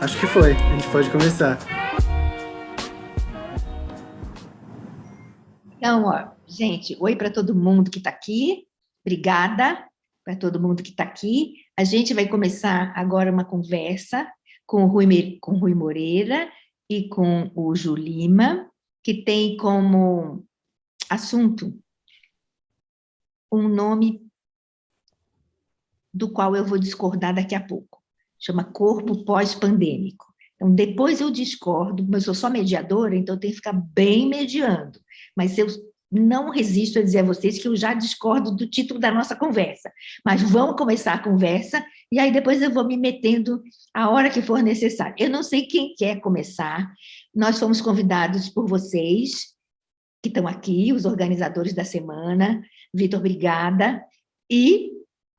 Acho que foi. A gente pode começar. Então, ó, gente, oi para todo mundo que está aqui. Obrigada para todo mundo que está aqui. A gente vai começar agora uma conversa com com o Rui Moreira e com o Ju Lima, que tem como assunto um nome do qual eu vou discordar daqui a pouco. Chama corpo pós-pandêmico. Então, depois eu discordo, mas eu sou só mediadora, então eu tenho que ficar bem mediando. Mas eu não resisto a dizer a vocês que eu já discordo do título da nossa conversa. Mas vamos começar a conversa, e aí depois eu vou me metendo a hora que for necessário. Eu não sei quem quer começar. Nós fomos convidados por vocês, que estão aqui, os organizadores da semana. Vitor, obrigada. E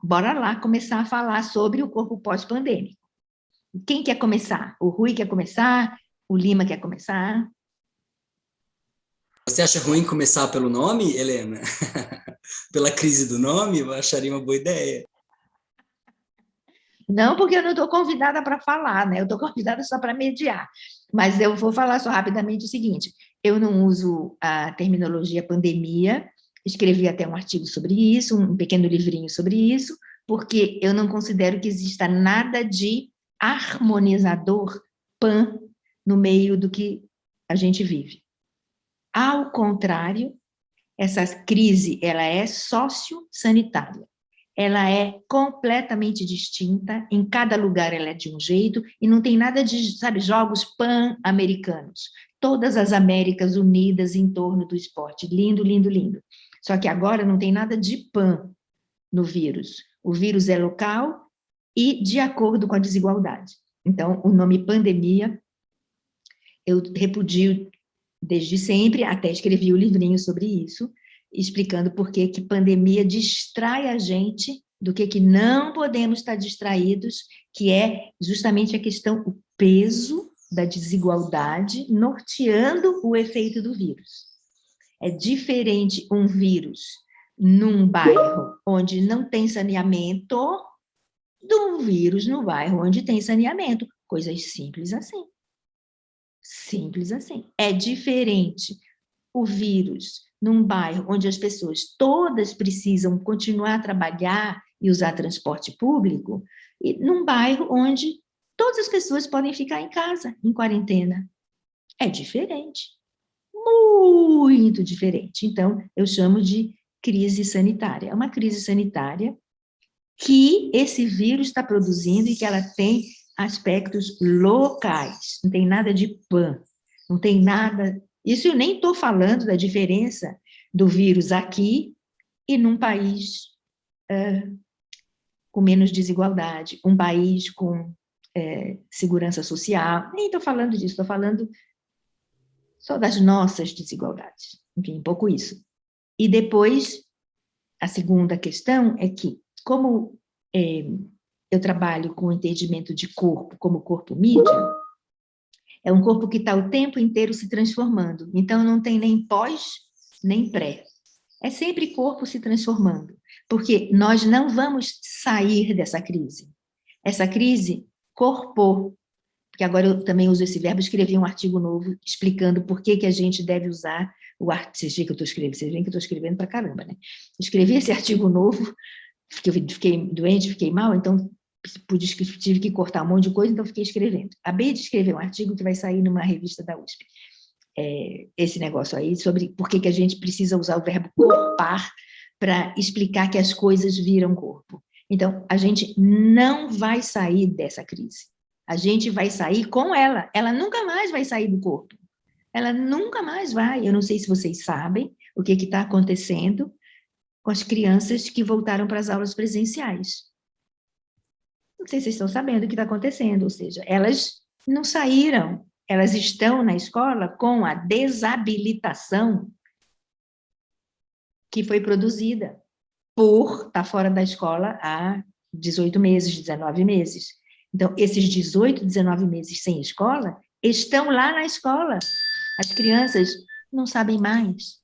bora lá começar a falar sobre o corpo pós-pandêmico. Quem quer começar? O Rui quer começar? O Lima quer começar? Você acha ruim começar pelo nome, Helena? Pela crise do nome? Eu acharia uma boa ideia. Não, porque eu não estou convidada para falar, né? Eu estou convidada só para mediar. Mas eu vou falar só rapidamente o seguinte: eu não uso a terminologia pandemia, escrevi até um artigo sobre isso, um pequeno livrinho sobre isso, porque eu não considero que exista nada de harmonizador pan no meio do que a gente vive. Ao contrário, essa crise ela é sociossanitária. Ela é completamente distinta, em cada lugar ela é de um jeito, e não tem nada de, sabe, jogos pan-americanos. Todas as Américas unidas em torno do esporte. Lindo, lindo, lindo. Só que agora não tem nada de pan no vírus. O vírus é local e de acordo com a desigualdade. Então, o nome pandemia, eu repudio desde sempre, até escrevi o livrinho sobre isso, explicando por que pandemia distrai a gente do que não podemos estar distraídos, que é justamente a questão, o peso da desigualdade norteando o efeito do vírus. É diferente um vírus num bairro onde não tem saneamento de um vírus no bairro onde tem saneamento. Coisas simples assim. Simples assim. É diferente o vírus num bairro onde as pessoas todas precisam continuar a trabalhar e usar transporte público, e num bairro onde todas as pessoas podem ficar em casa, em quarentena. É diferente. Muito diferente. Então, eu chamo de crise sanitária. É uma crise sanitária que esse vírus está produzindo e que ela tem aspectos locais. Não tem nada de pan, não tem nada. Isso eu nem estou falando da diferença do vírus aqui e num país com menos desigualdade, um país com segurança social. Nem estou falando disso, estou falando só das nossas desigualdades. Enfim, um pouco isso. E depois, a segunda questão é que, como eu trabalho com o entendimento de corpo como corpo mídia, é um corpo que está o tempo inteiro se transformando. Então, não tem nem pós, nem pré. É sempre corpo se transformando. Porque nós não vamos sair dessa crise. Essa crise corpou. Porque agora eu também uso esse verbo, escrevi um artigo novo explicando por que a gente deve usar o artigo. Vocês veem que eu estou escrevendo para caramba, né? Escrevi esse artigo novo, porque eu fiquei doente, fiquei mal, então tive que cortar um monte de coisa, então fiquei escrevendo. Acabei de escrever um artigo que vai sair numa revista da USP. Esse negócio aí, sobre por que a gente precisa usar o verbo corpar para explicar que as coisas viram corpo. Então, a gente não vai sair dessa crise. A gente vai sair com ela. Ela nunca mais vai sair do corpo. Ela nunca mais vai. Eu não sei se vocês sabem o que está acontecendo com as crianças que voltaram para as aulas presenciais. Não sei se vocês estão sabendo o que está acontecendo, ou seja, elas não saíram, elas estão na escola com a desabilitação que foi produzida por estar fora da escola há 18 meses, 19 meses. Então, esses 18, 19 meses sem escola, estão lá na escola. As crianças não sabem mais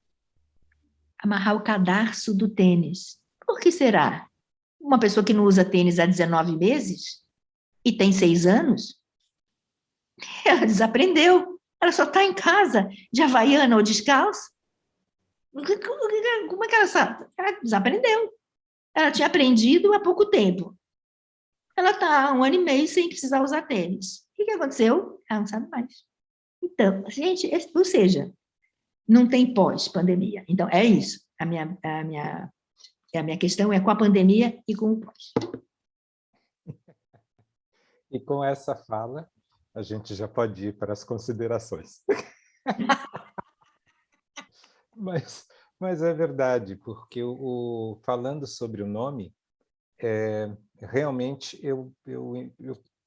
amarrar o cadarço do tênis. Por que será? Uma pessoa que não usa tênis há 19 meses e tem 6 anos, Ela desaprendeu. Ela só está em casa, de havaiana ou descalço. Como é que ela sabe? Ela desaprendeu. Ela tinha aprendido há pouco tempo. Ela está há 1 ano e meio sem precisar usar tênis. O que aconteceu? Ela não sabe mais. Então, gente, ou seja, não tem pós-pandemia. Então, é isso. A minha questão é com a pandemia e com o pós. E com essa fala, a gente já pode ir para as considerações. Mas é verdade, porque falando sobre o nome, realmente eu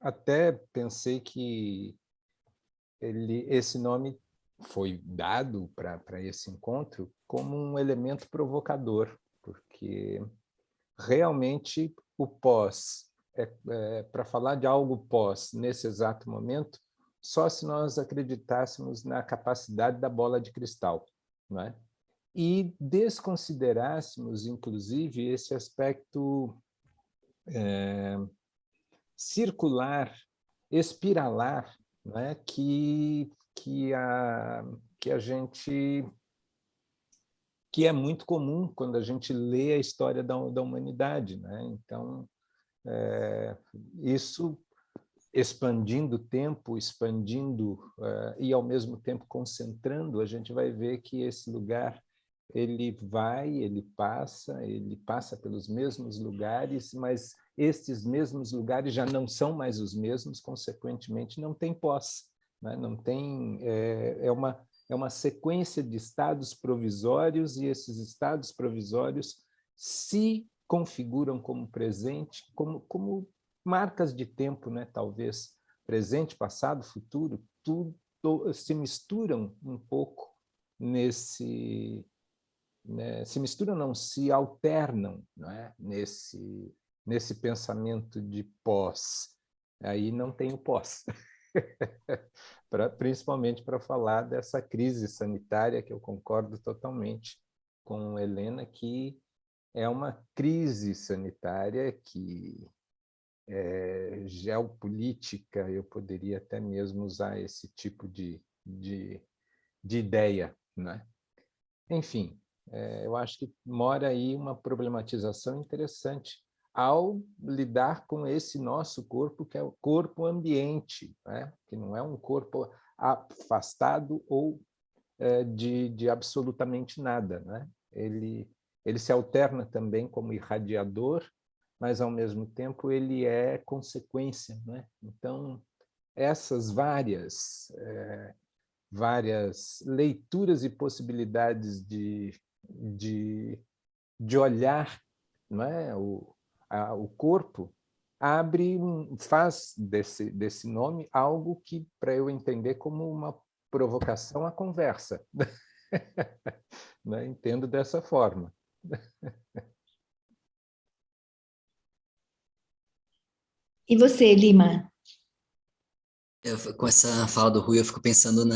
até pensei que esse nome foi dado para esse encontro como um elemento provocador, porque realmente o pós, para falar de algo pós nesse exato momento, só se nós acreditássemos na capacidade da bola de cristal, não é? E desconsiderássemos, inclusive, esse aspecto circular, espiralar, não é? que é muito comum quando a gente lê a história da humanidade, né? Então, isso expandindo o tempo, e ao mesmo tempo concentrando, a gente vai ver que esse lugar ele passa pelos mesmos lugares, mas estes mesmos lugares já não são mais os mesmos, consequentemente não tem pós, né? Não tem, é uma sequência de estados provisórios, e esses estados provisórios se configuram como presente, como marcas de tempo, né? Talvez presente, passado, futuro, tudo se misturam um pouco nesse, né? Se misturam, não, se alternam, não é? Nesse pensamento de pós. Aí não tem o pós. Principalmente para falar dessa crise sanitária, que eu concordo totalmente com Helena, que é uma crise sanitária que é geopolítica, eu poderia até mesmo usar esse tipo de ideia, né? Enfim, eu acho que mora aí uma problematização interessante ao lidar com esse nosso corpo, que é o corpo ambiente, né? Que não é um corpo afastado ou de absolutamente nada, né? Ele se alterna também como irradiador, mas, ao mesmo tempo, ele é consequência, né? Então, essas várias leituras e possibilidades de olhar, não é? O corpo faz desse nome algo que, para eu entender, como uma provocação à conversa. Né? Entendo dessa forma. E você, Lima? Com essa fala do Rui, eu fico pensando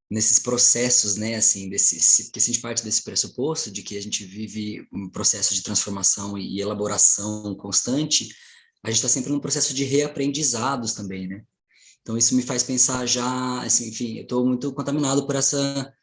nesses processos, né, assim, porque se a gente parte desse pressuposto de que a gente vive um processo de transformação e elaboração constante, a gente está sempre num processo de reaprendizados também, né? Então isso me faz pensar já, assim, enfim, eu estou muito contaminado por essa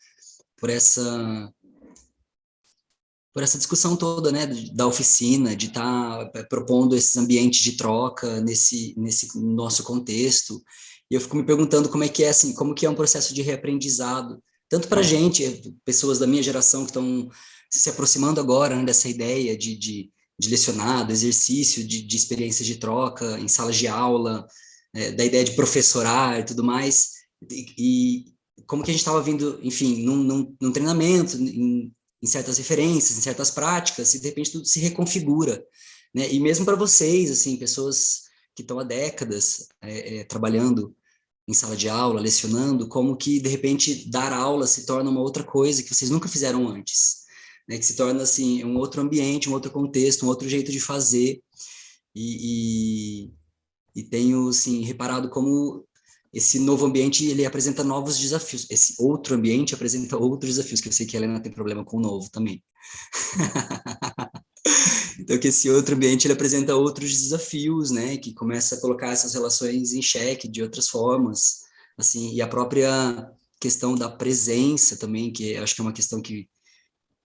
discussão toda, né, da oficina, de estar propondo esses ambientes de troca nesse nosso contexto. E eu fico me perguntando como é que é, assim, como que é um processo de reaprendizado, tanto para a gente, pessoas da minha geração que estão se aproximando agora, né, dessa ideia de lecionar, do exercício, de experiências de troca em salas de aula, da ideia de professorar e tudo mais, e como que a gente estava vindo, enfim, num treinamento, em certas referências, em certas práticas, e de repente tudo se reconfigura, né? E mesmo para vocês, assim, pessoas que estão há décadas trabalhando em sala de aula, lecionando, como que de repente dar aula se torna uma outra coisa que vocês nunca fizeram antes, né? Que se torna assim um outro ambiente, um outro contexto, um outro jeito de fazer, e tenho assim reparado como esse novo ambiente, ele apresenta novos desafios. Esse outro ambiente apresenta outros desafios, que eu sei que a Helena tem problema com o novo também. Então, que esse outro ambiente, ele apresenta outros desafios, né? Que começa a colocar essas relações em xeque de outras formas, assim, e a própria questão da presença também, que eu acho que é uma questão que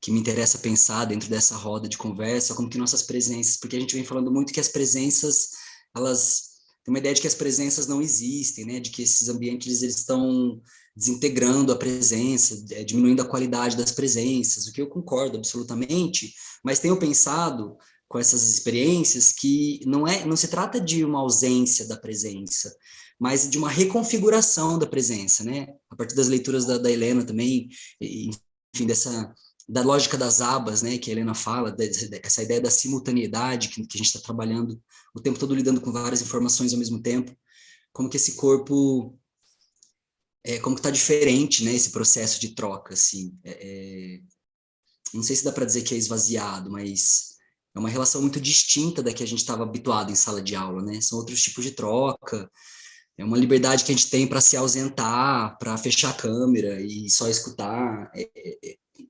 me interessa pensar dentro dessa roda de conversa, como que nossas presenças, porque a gente vem falando muito que as presenças, elas tem uma ideia de que as presenças não existem, né? De que esses ambientes eles estão desintegrando a presença, diminuindo a qualidade das presenças, o que eu concordo absolutamente, mas tenho pensado com essas experiências que não se trata de uma ausência da presença, mas de uma reconfiguração da presença, né? A partir das leituras da Helena também, enfim, da lógica das abas, né, que a Helena fala, essa ideia da simultaneidade que a gente está trabalhando o tempo todo lidando com várias informações ao mesmo tempo, como que esse corpo, como que está diferente, né, esse processo de troca, assim, não sei se dá para dizer que é esvaziado, mas é uma relação muito distinta da que a gente estava habituado em sala de aula, né, são outros tipos de troca, é uma liberdade que a gente tem para se ausentar, para fechar a câmera e só escutar.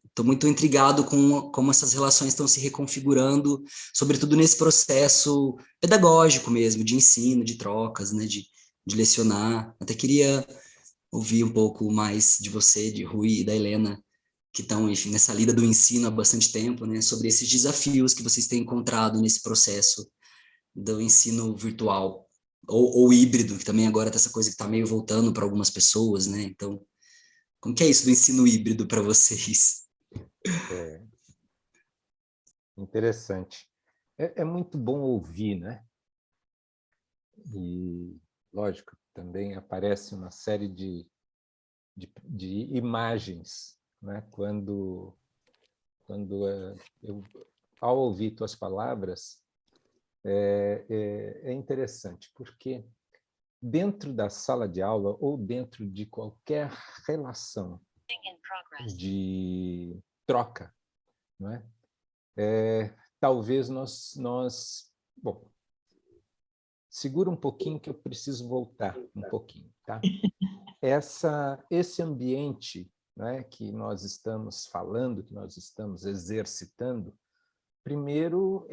Estou muito intrigado com como essas relações estão se reconfigurando, sobretudo nesse processo pedagógico mesmo, de ensino, de trocas, né, de lecionar. Até queria ouvir um pouco mais de você, de Rui e da Helena, que estão, enfim, nessa lida do ensino há bastante tempo, né, sobre esses desafios que vocês têm encontrado nesse processo do ensino virtual, ou híbrido, que também agora está essa coisa que está meio voltando para algumas pessoas, né? Então, como que é isso do ensino híbrido para vocês? É interessante. É muito bom ouvir, né? E, lógico, também aparece uma série de imagens, né? Quando eu, ao ouvir tuas palavras, é interessante, porque dentro da sala de aula ou dentro de qualquer relação de troca, não é? Talvez bom, segura um pouquinho que eu preciso voltar um pouquinho, tá? Esse ambiente, né, que nós estamos falando, que nós estamos exercitando, primeiro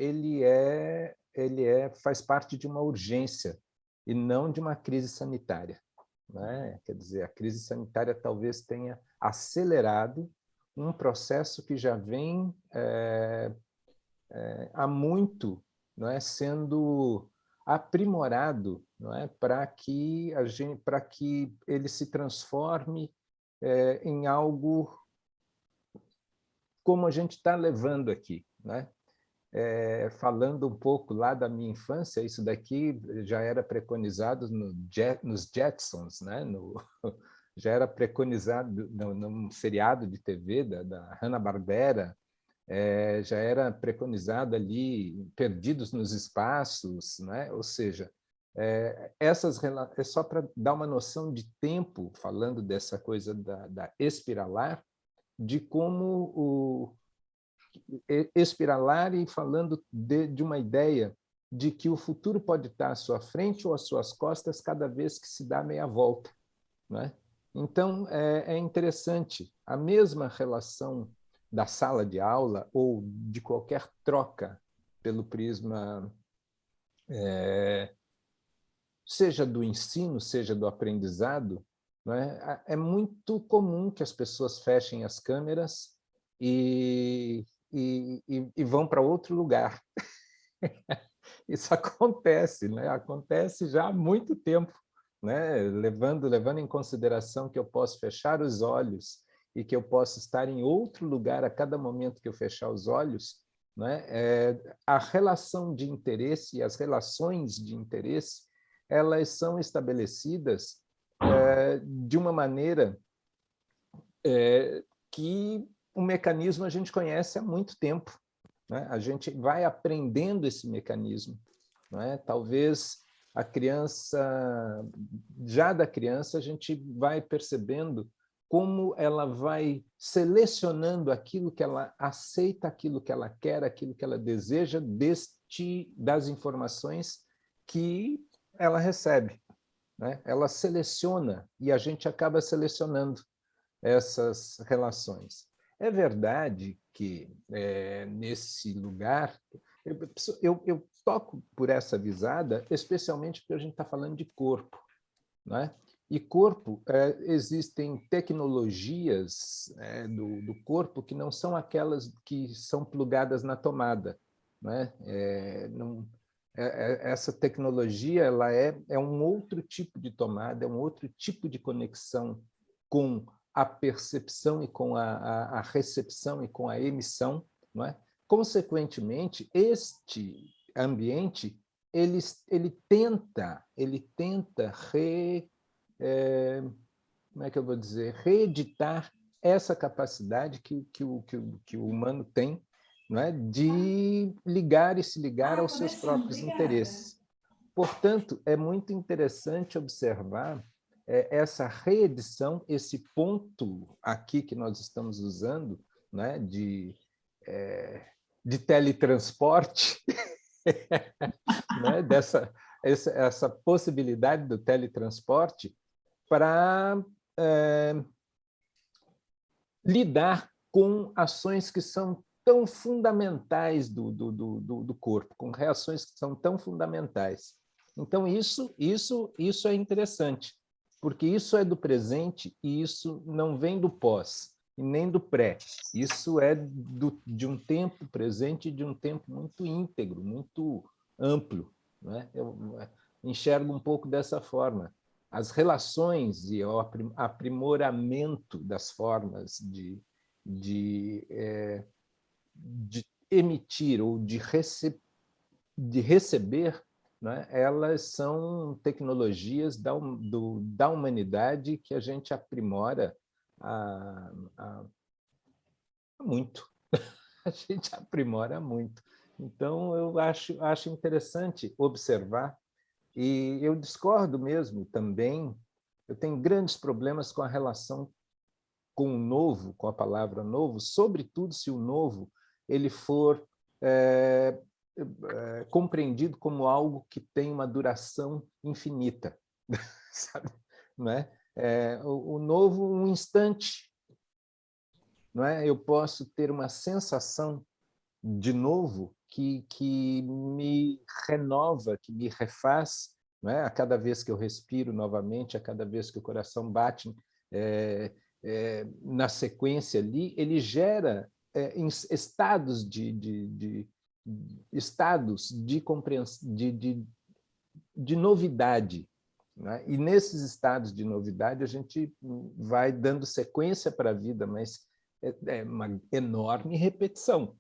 faz parte de uma urgência e não de uma crise sanitária, né? Quer dizer, a crise sanitária talvez tenha acelerado um processo que já vem há muito, não é, sendo aprimorado, não é, para que ele se transforme em algo como a gente está levando aqui, né? Falando um pouco lá da minha infância, isso daqui já era preconizado nos Jetsons, né? Já era preconizado num seriado de TV da Hanna-Barbera, já era preconizado ali, Perdidos nos Espaços, né? Ou seja, é só para dar uma noção de tempo, falando dessa coisa da espiralar, de como espiralar e falando de uma ideia de que o futuro pode estar à sua frente ou às suas costas cada vez que se dá meia volta, né? Então, é interessante, a mesma relação da sala de aula ou de qualquer troca pelo prisma, seja do ensino, seja do aprendizado, não é? É muito comum que as pessoas fechem as câmeras e vão para outro lugar. Isso acontece, né? Acontece já há muito tempo, né? Levando em consideração que eu posso fechar os olhos e que eu posso estar em outro lugar a cada momento que eu fechar os olhos, né? A relação de interesse e as relações de interesse, elas são estabelecidas de uma maneira que o mecanismo a gente conhece há muito tempo, né? A gente vai aprendendo esse mecanismo, né? Talvez a criança, já da criança, a gente vai percebendo como ela vai selecionando aquilo que ela aceita, aquilo que ela quer, aquilo que ela deseja das informações que ela recebe, né? Ela seleciona e a gente acaba selecionando essas relações. É verdade que nesse lugar eu toco por essa visada, especialmente porque a gente está falando de corpo, né? E corpo, existem tecnologias do corpo que não são aquelas que são plugadas na tomada, né? Essa tecnologia ela é um outro tipo de tomada, é um outro tipo de conexão com a percepção e com a recepção e com a emissão, não é? Consequentemente, este ambiente ele tenta como é que eu vou dizer, reeditar essa capacidade que o humano tem, não é? De ligar e se ligar aos seus próprios interesses. Portanto, é muito interessante observar essa reedição, esse ponto aqui que nós estamos usando, né, de teletransporte, né, essa possibilidade do teletransporte para lidar com ações que são tão fundamentais do corpo, com reações que são tão fundamentais. Então, isso é interessante, porque isso é do presente e isso não vem do pós, e nem do pré. Isso é de um tempo presente e de um tempo muito íntegro, muito amplo, né? Eu enxergo um pouco dessa forma. As relações e o aprimoramento das formas de emitir ou de receber, né, elas são tecnologias da humanidade que a gente aprimora muito. A gente aprimora muito. Então, eu acho interessante observar, e eu discordo mesmo também, eu tenho grandes problemas com a relação com o novo, com a palavra novo, sobretudo se o novo ele for compreendido como algo que tem uma duração infinita, sabe? Não é? O novo, um instante, não é? Eu posso ter uma sensação de novo que me renova, que me refaz, não é? A cada vez que eu respiro novamente, a cada vez que o coração bate na sequência ali, ele gera estados estados de compreensão, de novidade. Né? E nesses estados de novidade a gente vai dando sequência para a vida, mas é uma enorme repetição.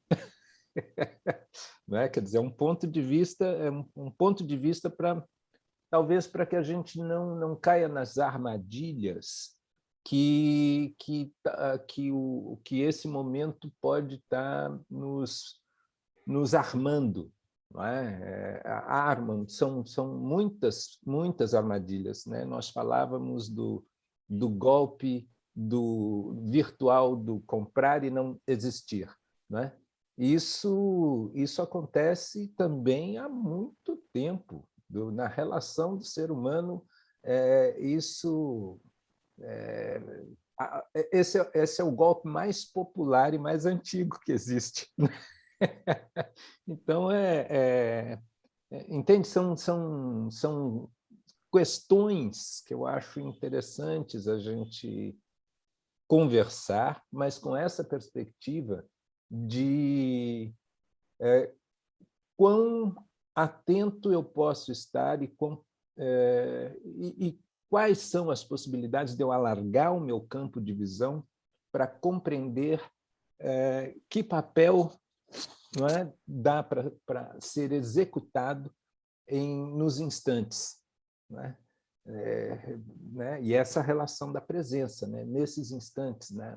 Não é? Quer dizer, um ponto de vista para talvez para que a gente não caia nas armadilhas que esse momento pode estar nos armando. Não é? São muitas armadilhas. Né? Nós falávamos do golpe do virtual, do comprar e não existir. Não é? Isso acontece também há muito tempo. Na relação do ser humano, esse é o golpe mais popular e mais antigo que existe. Então, entende? São questões que eu acho interessantes a gente conversar, mas com essa perspectiva de quão atento eu posso estar e quais são as possibilidades de eu alargar o meu campo de visão para compreender que papel não é, dá para ser executado nos instantes. Não é? Né? E essa relação da presença, né? Nesses instantes, né?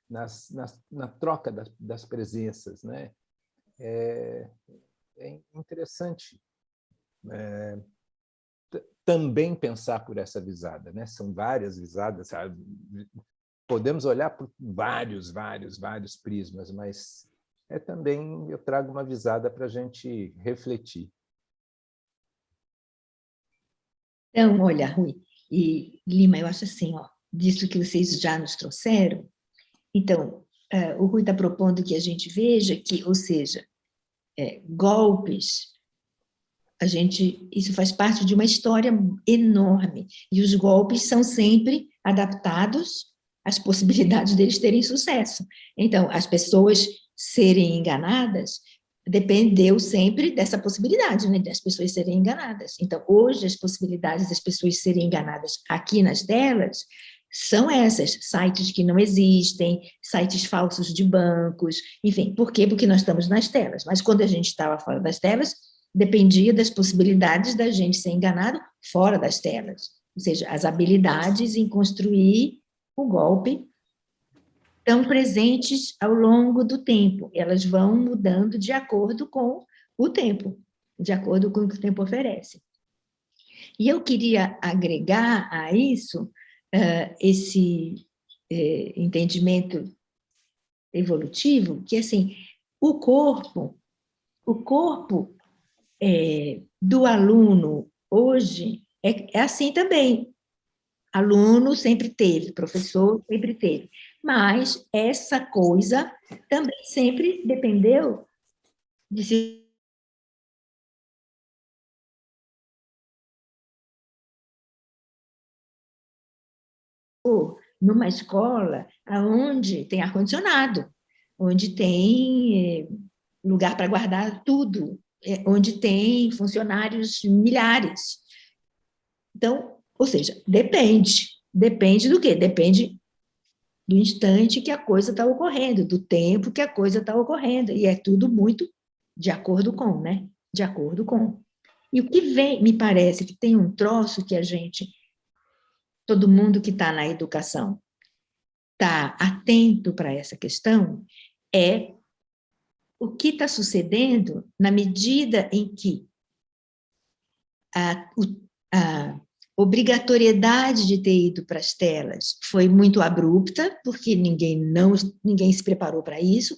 Na troca das presenças. Né? É interessante também pensar por essa visada. Né? São várias visadas, sabe? Podemos olhar por vários prismas, mas também eu trago uma visada para a gente refletir. Então, olha, Rui e Lima, eu acho assim, ó, disso que vocês já nos trouxeram, então, o Rui está propondo que a gente veja que, ou seja, golpes, isso faz parte de uma história enorme, e os golpes são sempre adaptados às possibilidades deles terem sucesso. Então, as pessoas serem enganadas dependeu sempre dessa possibilidade, né, das pessoas serem enganadas. Então, hoje, as possibilidades das pessoas serem enganadas aqui nas telas são essas, sites que não existem, sites falsos de bancos, enfim, por quê? Porque nós estamos nas telas, mas quando a gente estava fora das telas, dependia das possibilidades da gente ser enganado fora das telas, ou seja, as habilidades em construir o golpe estão presentes ao longo do tempo, elas vão mudando de acordo com o tempo, de acordo com o que o tempo oferece. E eu queria agregar a isso esse entendimento evolutivo, que assim, o corpo do aluno hoje é assim também. Aluno sempre teve, professor sempre teve, mas essa coisa também sempre dependeu de se numa escola onde tem ar-condicionado, onde tem lugar para guardar tudo, onde tem funcionários milhares. Então, ou seja, depende do quê? Depende do instante que a coisa está ocorrendo, do tempo que a coisa está ocorrendo, e é tudo muito de acordo com, né? De acordo com. E o que vem, me parece que tem um troço que todo mundo que está na educação está atento para essa questão, é o que está sucedendo na medida em que a obrigatoriedade de ter ido para as telas foi muito abrupta, porque ninguém se preparou para isso,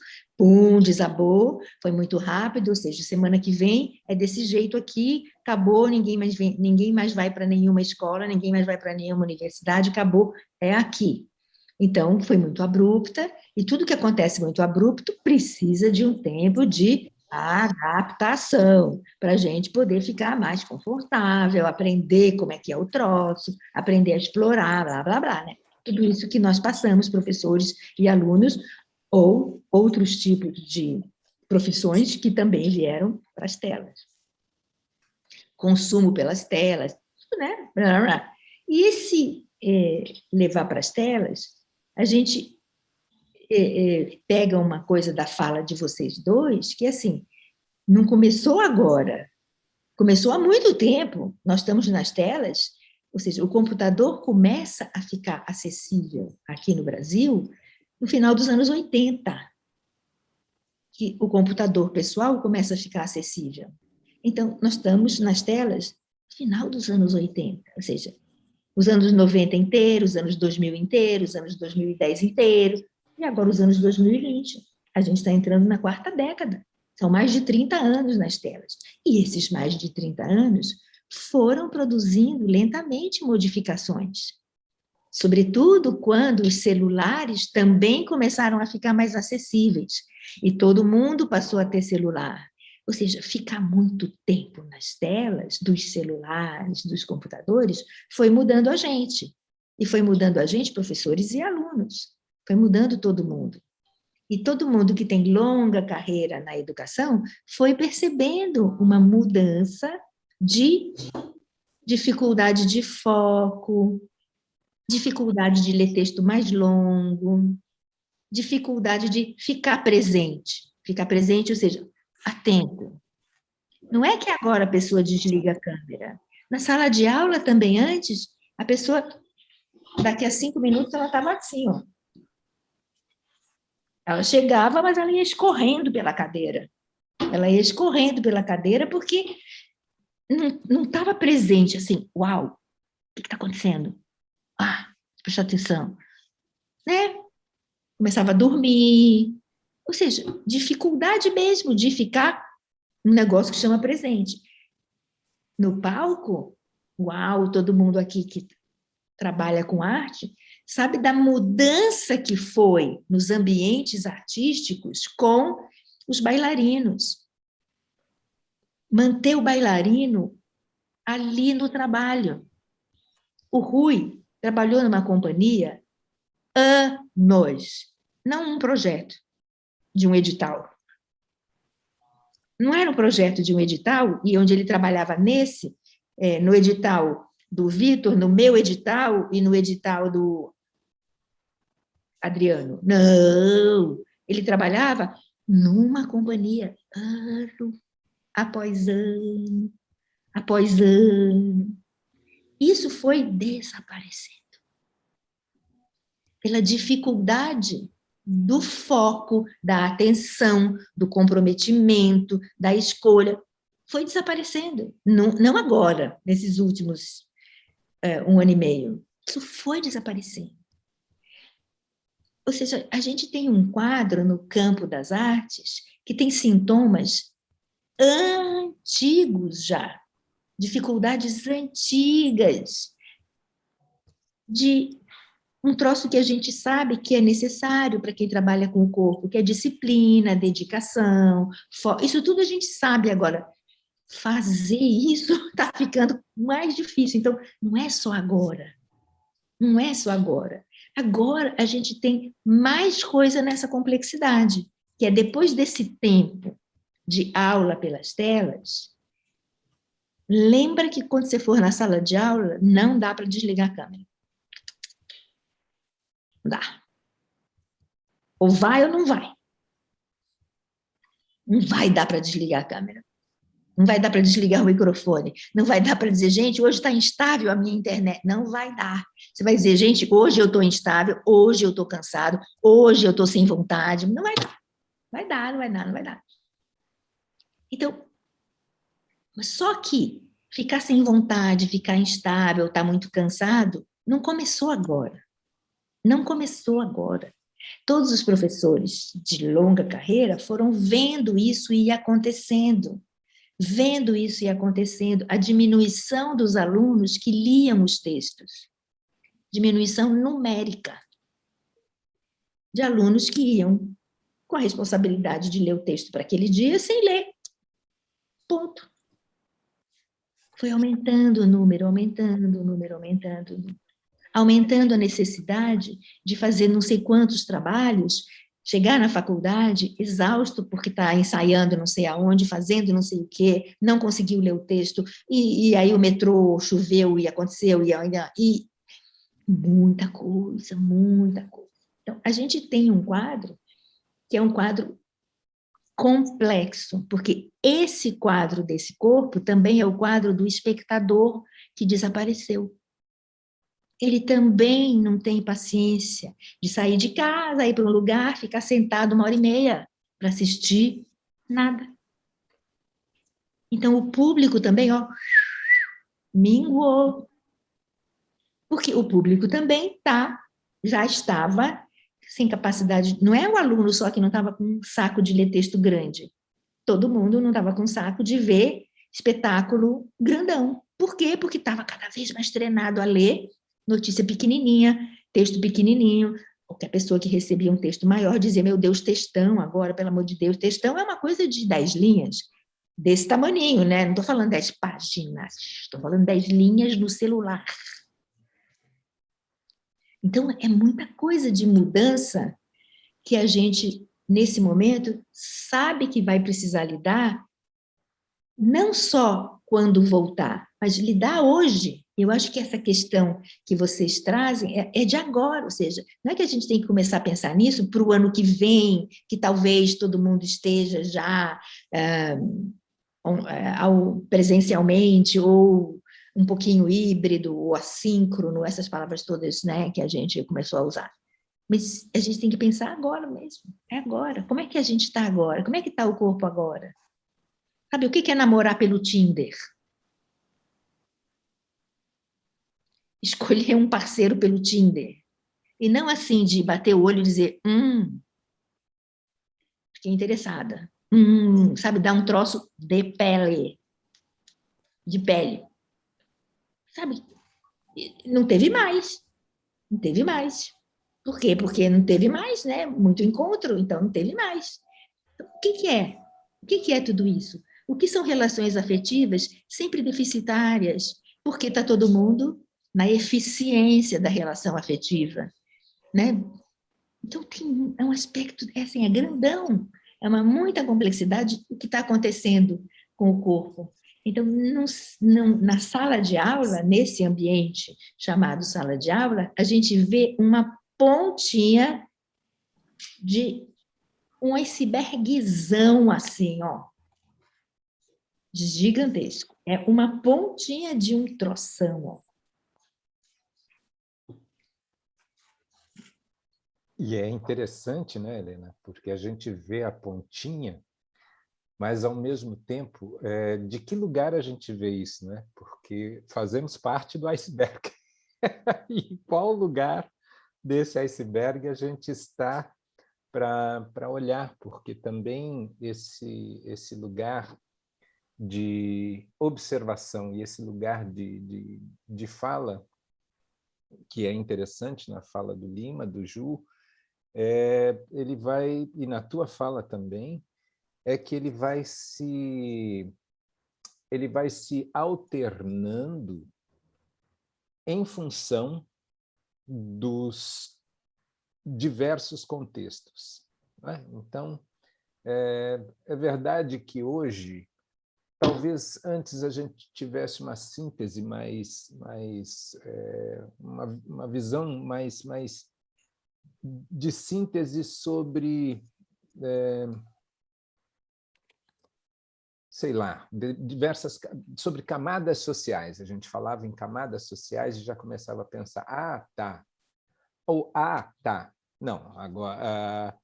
desabou, foi muito rápido, ou seja, semana que vem é desse jeito aqui, acabou, ninguém mais vai para nenhuma escola, ninguém mais vai para nenhuma universidade, acabou, é aqui. Então, foi muito abrupta, e tudo que acontece muito abrupto precisa de um tempo de adaptação, para a gente poder ficar mais confortável, aprender como é que é o troço, aprender a explorar, blá, blá, blá, né? Tudo isso que nós passamos, professores e alunos, ou outros tipos de profissões que também vieram para as telas. Consumo pelas telas, né? Blá, blá, blá. E esse levar para as telas, a gente pega uma coisa da fala de vocês dois, que assim, não começou agora, começou há muito tempo, nós estamos nas telas, ou seja, o computador começa a ficar acessível aqui no Brasil no final dos anos 80, que o computador pessoal começa a ficar acessível. Então, nós estamos nas telas no final dos anos 80, ou seja, os anos 90 inteiros, os anos 2000 inteiros, os anos 2010 inteiros, e agora os anos 2020. A gente está entrando na quarta década. São mais de 30 anos nas telas. E esses mais de 30 anos foram produzindo lentamente modificações. Sobretudo quando os celulares também começaram a ficar mais acessíveis. E todo mundo passou a ter celular. Ou seja, ficar muito tempo nas telas dos celulares, dos computadores, foi mudando a gente. E foi mudando a gente, professores e alunos. Foi mudando todo mundo. E todo mundo que tem longa carreira na educação foi percebendo uma mudança de dificuldade de foco, dificuldade de ler texto mais longo, dificuldade de ficar presente. Ficar presente, ou seja, atento. Não é que agora a pessoa desliga a câmera. Na sala de aula também, antes, a pessoa, daqui a 5 minutos, ela estava assim, ó. Ela chegava, mas ela ia escorrendo pela cadeira. Ela ia escorrendo pela cadeira porque não estava presente, assim, uau, o que está acontecendo? Presta atenção. Né? Começava a dormir. Ou seja, dificuldade mesmo de ficar um negócio que chama presente. No palco, uau, todo mundo aqui que trabalha com arte, sabe da mudança que foi nos ambientes artísticos com os bailarinos. Manter o bailarino ali no trabalho. O Rui trabalhou numa companhia anos, não um projeto de um edital. Não era um projeto de um edital, e onde ele trabalhava no edital do Vitor, no meu edital e no edital do Adriano. Não! Ele trabalhava numa companhia, ano após ano, após ano. Isso foi desaparecendo. Pela dificuldade do foco, da atenção, do comprometimento, da escolha. Foi desaparecendo. Não agora, nesses últimos 1 ano e meio. Isso foi desaparecendo. Ou seja, a gente tem um quadro no campo das artes que tem sintomas antigos já, dificuldades antigas, de um troço que a gente sabe que é necessário para quem trabalha com o corpo, que é disciplina, dedicação, isso tudo a gente sabe agora. Fazer isso está ficando mais difícil. Então, não é só agora. Não é só agora. Agora a gente tem mais coisa nessa complexidade, que é depois desse tempo de aula pelas telas, lembra que quando você for na sala de aula, não dá para desligar a câmera. Não dá. Ou vai ou não vai. Não vai dar para desligar a câmera. Não vai dar para desligar o microfone. Não vai dar para dizer, gente, hoje está instável a minha internet. Não vai dar. Você vai dizer, gente, hoje eu estou instável, hoje eu estou cansado, hoje eu estou sem vontade. Não vai dar. Vai dar, não vai dar, não vai dar. Então, mas só que ficar sem vontade, ficar instável, estar muito cansado, não começou agora. Não começou agora. Todos os professores de longa carreira foram vendo isso ir acontecendo. Vendo isso ir acontecendo, a diminuição dos alunos que liam os textos. Diminuição numérica de alunos que iam com a responsabilidade de ler o texto para aquele dia sem ler. Ponto. Foi aumentando o número, aumentando o número, aumentando o número. Aumentando a necessidade de fazer não sei quantos trabalhos, chegar na faculdade exausto porque está ensaiando não sei aonde, fazendo não sei o quê, não conseguiu ler o texto, e aí o metrô choveu e aconteceu, e muita coisa, muita coisa. Então, a gente tem um quadro que é um quadro complexo, porque esse quadro desse corpo também é o quadro do espectador que desapareceu. Ele também não tem paciência de sair de casa, ir para um lugar, ficar sentado 1h30 para assistir nada. Então, o público também, minguou. Porque o público também já estava sem capacidade, não é o aluno só que não estava com um saco de ler texto grande. Todo mundo não estava com saco de ver espetáculo grandão. Por quê? Porque estava cada vez mais treinado a ler notícia pequenininha, texto pequenininho. Qualquer pessoa que recebia um texto maior dizia, meu Deus, textão agora, pelo amor de Deus. Textão é uma coisa de 10 linhas, desse tamaninho, né? Não estou falando 10 páginas, estou falando 10 linhas no celular. Então, é muita coisa de mudança que a gente, nesse momento, sabe que vai precisar lidar, não só quando voltar, mas lidar hoje. Eu acho que essa questão que vocês trazem é de agora, ou seja, não é que a gente tem que começar a pensar nisso para o ano que vem, que talvez todo mundo esteja já presencialmente, ou um pouquinho híbrido, ou assíncrono, essas palavras todas, né, que a gente começou a usar. Mas a gente tem que pensar agora mesmo, é agora. Como é que a gente está agora? Como é que está o corpo agora? Sabe, o que é namorar pelo Tinder? Escolher um parceiro pelo Tinder. E não assim de bater o olho e dizer, fiquei interessada. Sabe, dar um troço de pele. De pele. sabe? Não teve mais, não teve mais. Por quê? Porque não teve mais, né? Muito encontro, então não teve mais. Então, o que que é? O que que é tudo isso? O que são relações afetivas sempre deficitárias? Porque está todo mundo na eficiência da relação afetiva, né? Então, é um aspecto, assim, é grandão, é uma muita complexidade o que está acontecendo com o corpo. Então, na sala de aula, nesse ambiente chamado sala de aula, a gente vê uma pontinha de um icebergzão, assim, ó, gigantesco. É uma pontinha de um troção, ó. E é interessante, né, Helena? Porque a gente vê a pontinha, mas, ao mesmo tempo, de que lugar a gente vê isso, né? Porque fazemos parte do iceberg. E em qual lugar desse iceberg a gente está para olhar? Porque também esse lugar de observação e esse lugar de fala, que é interessante na fala do Lima, do Ju, ele vai, e na tua fala também, é que ele vai se alternando em função dos diversos contextos, né? Então, é verdade que hoje, talvez antes a gente tivesse uma síntese uma visão mais de síntese sobre, sei lá, sobre camadas sociais. A gente falava em camadas sociais e já começava a pensar, tá, ou tá. Não, agora,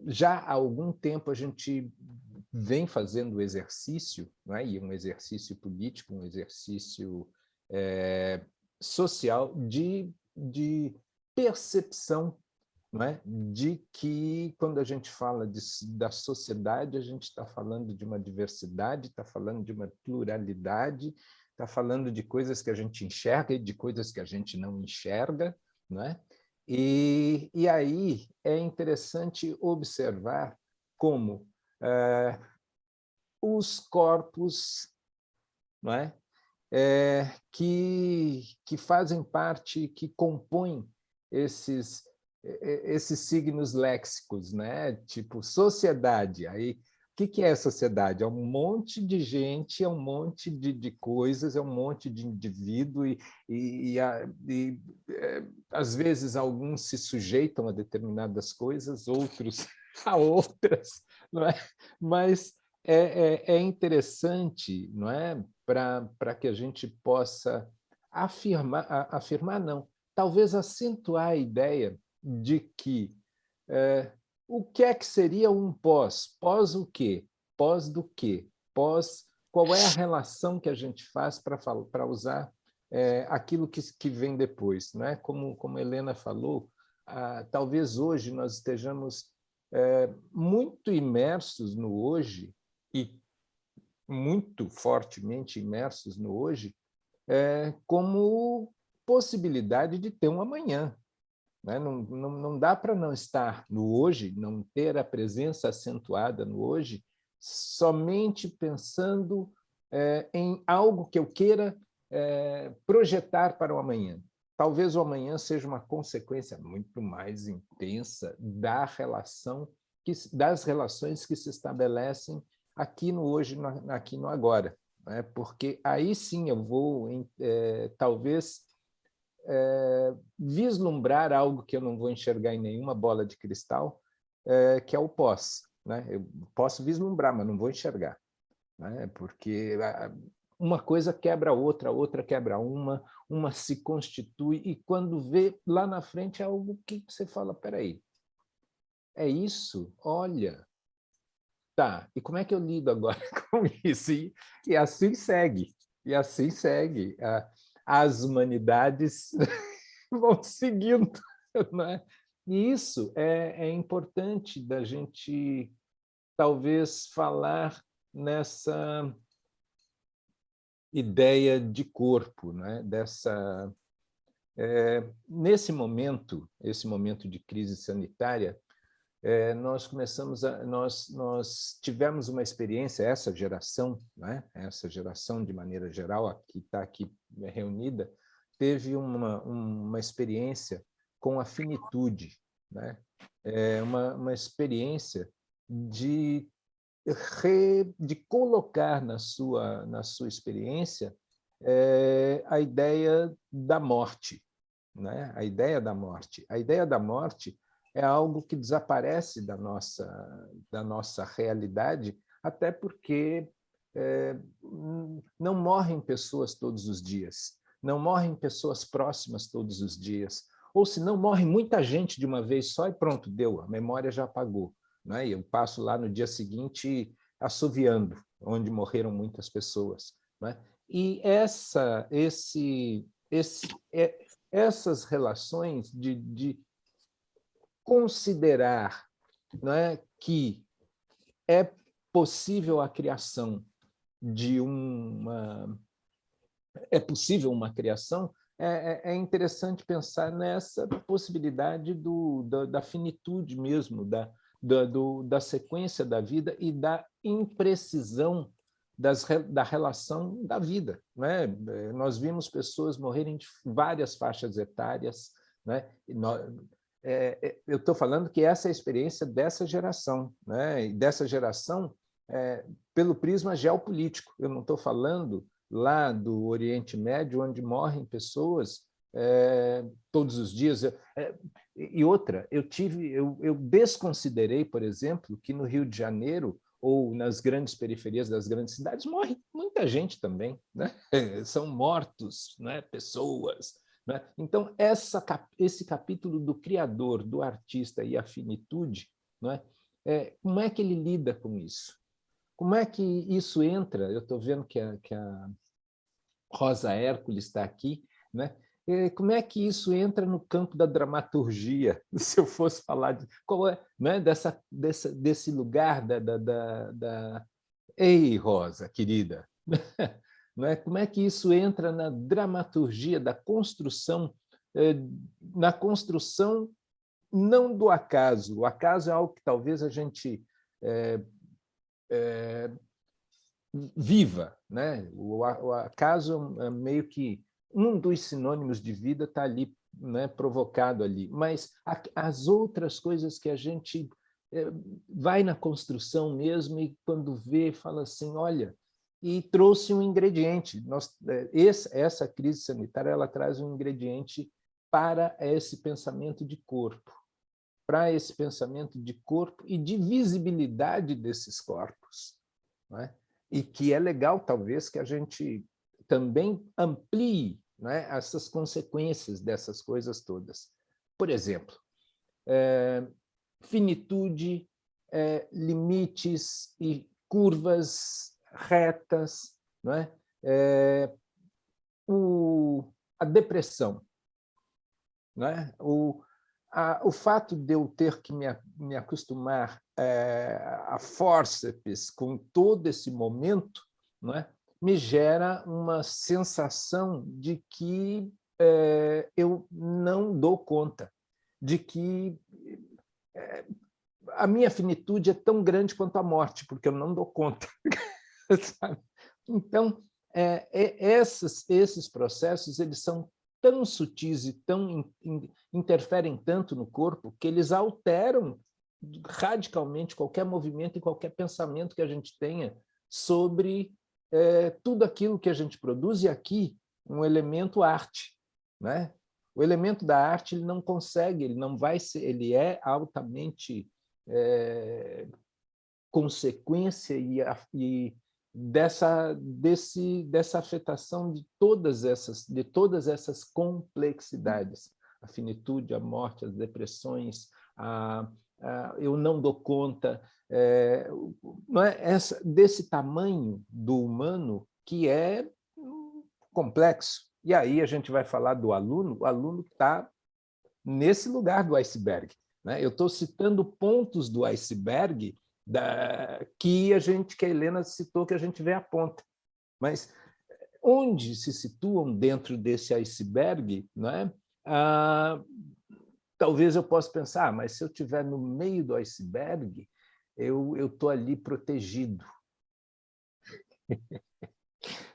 já há algum tempo a gente vem fazendo o exercício, né, e um exercício político, um exercício social de percepção, não é? De que, quando a gente fala da sociedade, a gente está falando de uma diversidade, está falando de uma pluralidade, está falando de coisas que a gente enxerga e de coisas que a gente não enxerga, não é? E aí é interessante observar como os corpos, não é? Que fazem parte, que compõem esses signos léxicos, né? Tipo sociedade. Aí, o que é sociedade? É um monte de gente, é um monte de coisas, é um monte de indivíduo às vezes alguns se sujeitam a determinadas coisas, outros a outras, não é? Mas é interessante, não é? Para que a gente possa afirmar não, talvez acentuar a ideia de que o que é que seria um pós? Pós o quê? Pós do quê? Pós, qual é a relação que a gente faz para usar aquilo que vem depois, não é? Como a Helena falou, talvez hoje nós estejamos muito imersos no hoje e muito fortemente imersos no hoje, como possibilidade de ter um amanhã, né? Não dá para não estar no hoje, não ter a presença acentuada no hoje, somente pensando em algo que eu queira projetar para o amanhã. Talvez o amanhã seja uma consequência muito mais intensa das relações que se estabelecem aqui no hoje, aqui no agora, né? Porque aí sim eu vou, talvez, vislumbrar algo que eu não vou enxergar em nenhuma bola de cristal, que é o pós, né? Eu posso vislumbrar, mas não vou enxergar, né? Porque uma coisa quebra a outra quebra uma se constitui, e quando vê lá na frente é algo que você fala, peraí, é isso? Olha, tá, e como é que eu lido agora com isso? E assim segue, e assim segue. As humanidades vão seguindo, né? E isso é importante da gente, talvez, falar ideia de corpo, né? Nesse momento, esse momento de crise sanitária, nós tivemos uma experiência, essa geração, né? Essa geração de maneira geral, que está aqui reunida, teve uma experiência com a finitude, né? Uma experiência de colocar na sua experiência a ideia da morte, né? A ideia da morte. A ideia da morte é algo que desaparece da nossa realidade, até porque não morrem pessoas todos os dias, não morrem pessoas próximas todos os dias, ou se não morre muita gente de uma vez só e pronto, deu, a memória já apagou, né? E eu passo lá no dia seguinte assoviando, onde morreram muitas pessoas, né? E essas relações de considerar, né, que é possível a criação de é possível uma criação, é interessante pensar nessa possibilidade da finitude mesmo, da sequência da vida e da imprecisão da relação da vida, né? Nós vimos pessoas morrerem de várias faixas etárias, né? Eu estou falando que essa é a experiência dessa geração, né? E dessa geração pelo prisma geopolítico. Eu não estou falando lá do Oriente Médio, onde morrem pessoas todos os dias. E outra, eu desconsiderei, por exemplo, que no Rio de Janeiro ou nas grandes periferias das grandes cidades morre muita gente também, né? São mortos, né? Pessoas, né? Então, esse capítulo do criador, do artista e a finitude, né? Como é que ele lida com isso? Como é que isso entra? Eu estou vendo que a Rosa Hércules está aqui, né? Como é que isso entra no campo da dramaturgia? Se eu fosse falar qual é, né? Desse lugar Ei, Rosa, querida, não é? Como é que isso entra na dramaturgia da construção, na construção não do acaso. O acaso é algo que talvez a gente viva, né? O acaso é meio que um dos sinônimos de vida está ali, né? Provocado ali, mas as outras coisas que a gente vai na construção mesmo e quando vê fala assim, olha, e trouxe um ingrediente. Essa crise sanitária ela traz um ingrediente para esse pensamento de corpo, e de visibilidade desses corpos, né? E que é legal, talvez, que a gente também amplie, né, essas consequências dessas coisas todas. Por exemplo, finitude, limites e curvas retas, não é? A depressão, não é? O fato de eu ter que me acostumar a fórceps com todo esse momento, não é? Me gera uma sensação de que eu não dou conta, de que a minha finitude é tão grande quanto a morte, porque eu não dou conta. Sabe? Então, esses processos eles são tão sutis e interferem tanto no corpo que eles alteram radicalmente qualquer movimento e qualquer pensamento que a gente tenha sobre tudo aquilo que a gente produz. E aqui um elemento arte, né? O elemento da arte ele não consegue, ele não vai ser, ele é altamente consequência e dessa afetação de todas essas complexidades, a finitude, a morte, as depressões, eu não dou conta, não é desse tamanho do humano que é complexo. E aí a gente vai falar do aluno, o aluno que está nesse lugar do iceberg, né? Eu estou citando pontos do iceberg que a Helena citou, que a gente vê a ponta. Mas onde se situam dentro desse iceberg, não é? Talvez eu possa pensar, mas se eu estiver no meio do iceberg, eu estou ali protegido.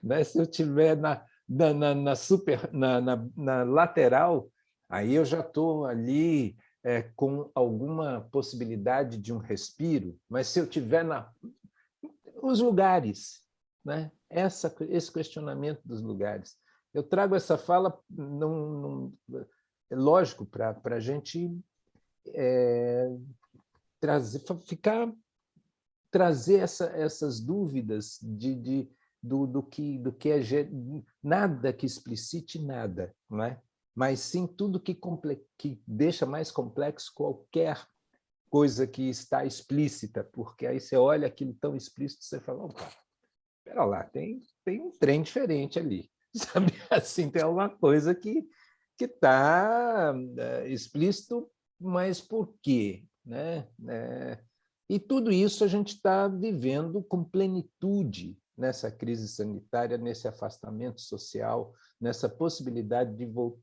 Né? Se eu estiver na lateral, aí eu já estou ali com alguma possibilidade de um respiro, mas se eu estiver os lugares, né? Esse questionamento dos lugares. Eu trago essa fala, é lógico, para a gente trazer essas dúvidas do que é nada que explicite nada, não é? Mas sim tudo que deixa mais complexo qualquer coisa que está explícita, porque aí você olha aquilo tão explícito, você fala, opa, espera lá, tem um trem diferente ali, sabe? Assim, tem alguma coisa que está explícito, mas por quê? Né? E tudo isso a gente está vivendo com plenitude nessa crise sanitária, nesse afastamento social, nessa possibilidade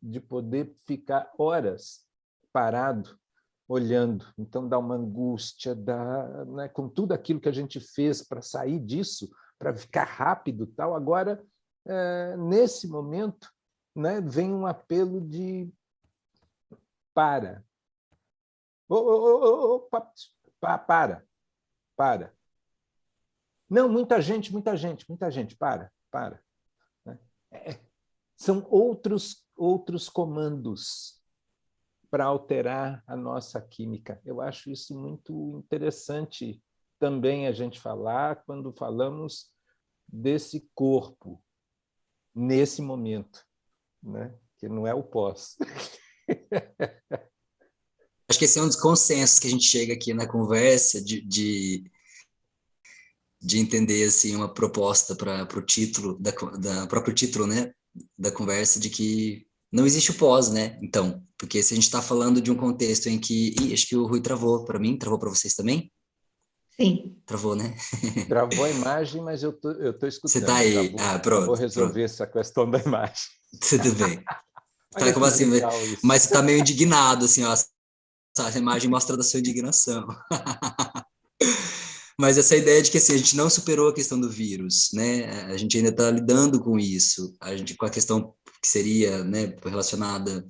de poder ficar horas parado, olhando. Então, dá uma angústia, né, com tudo aquilo que a gente fez para sair disso, para ficar rápido e tal. Agora, nesse momento, né, vem um apelo de para. Para. Não, muita gente, para. São outros comandos para alterar a nossa química. Eu acho isso muito interessante também a gente falar quando falamos desse corpo, nesse momento, né? Que não é o pós. Acho que esse é um dos consensos que a gente chega aqui na conversa, de entender assim, uma proposta para o título, próprio título, né, da conversa, de que não existe o pós, né? Então, porque se a gente está falando de um contexto em que... acho que o Rui travou para mim, travou para vocês também? Sim. Travou, né? Travou a imagem, mas eu tô escutando. Você está aí. Pronto. Vou resolver essa questão da imagem. Tudo bem. Olha Como assim? Mas você está meio indignado, assim, ó. Essa imagem mostra da sua indignação. Mas essa ideia de que assim, a gente não superou a questão do vírus, né? A gente ainda está lidando com isso, com a questão que seria, né, relacionada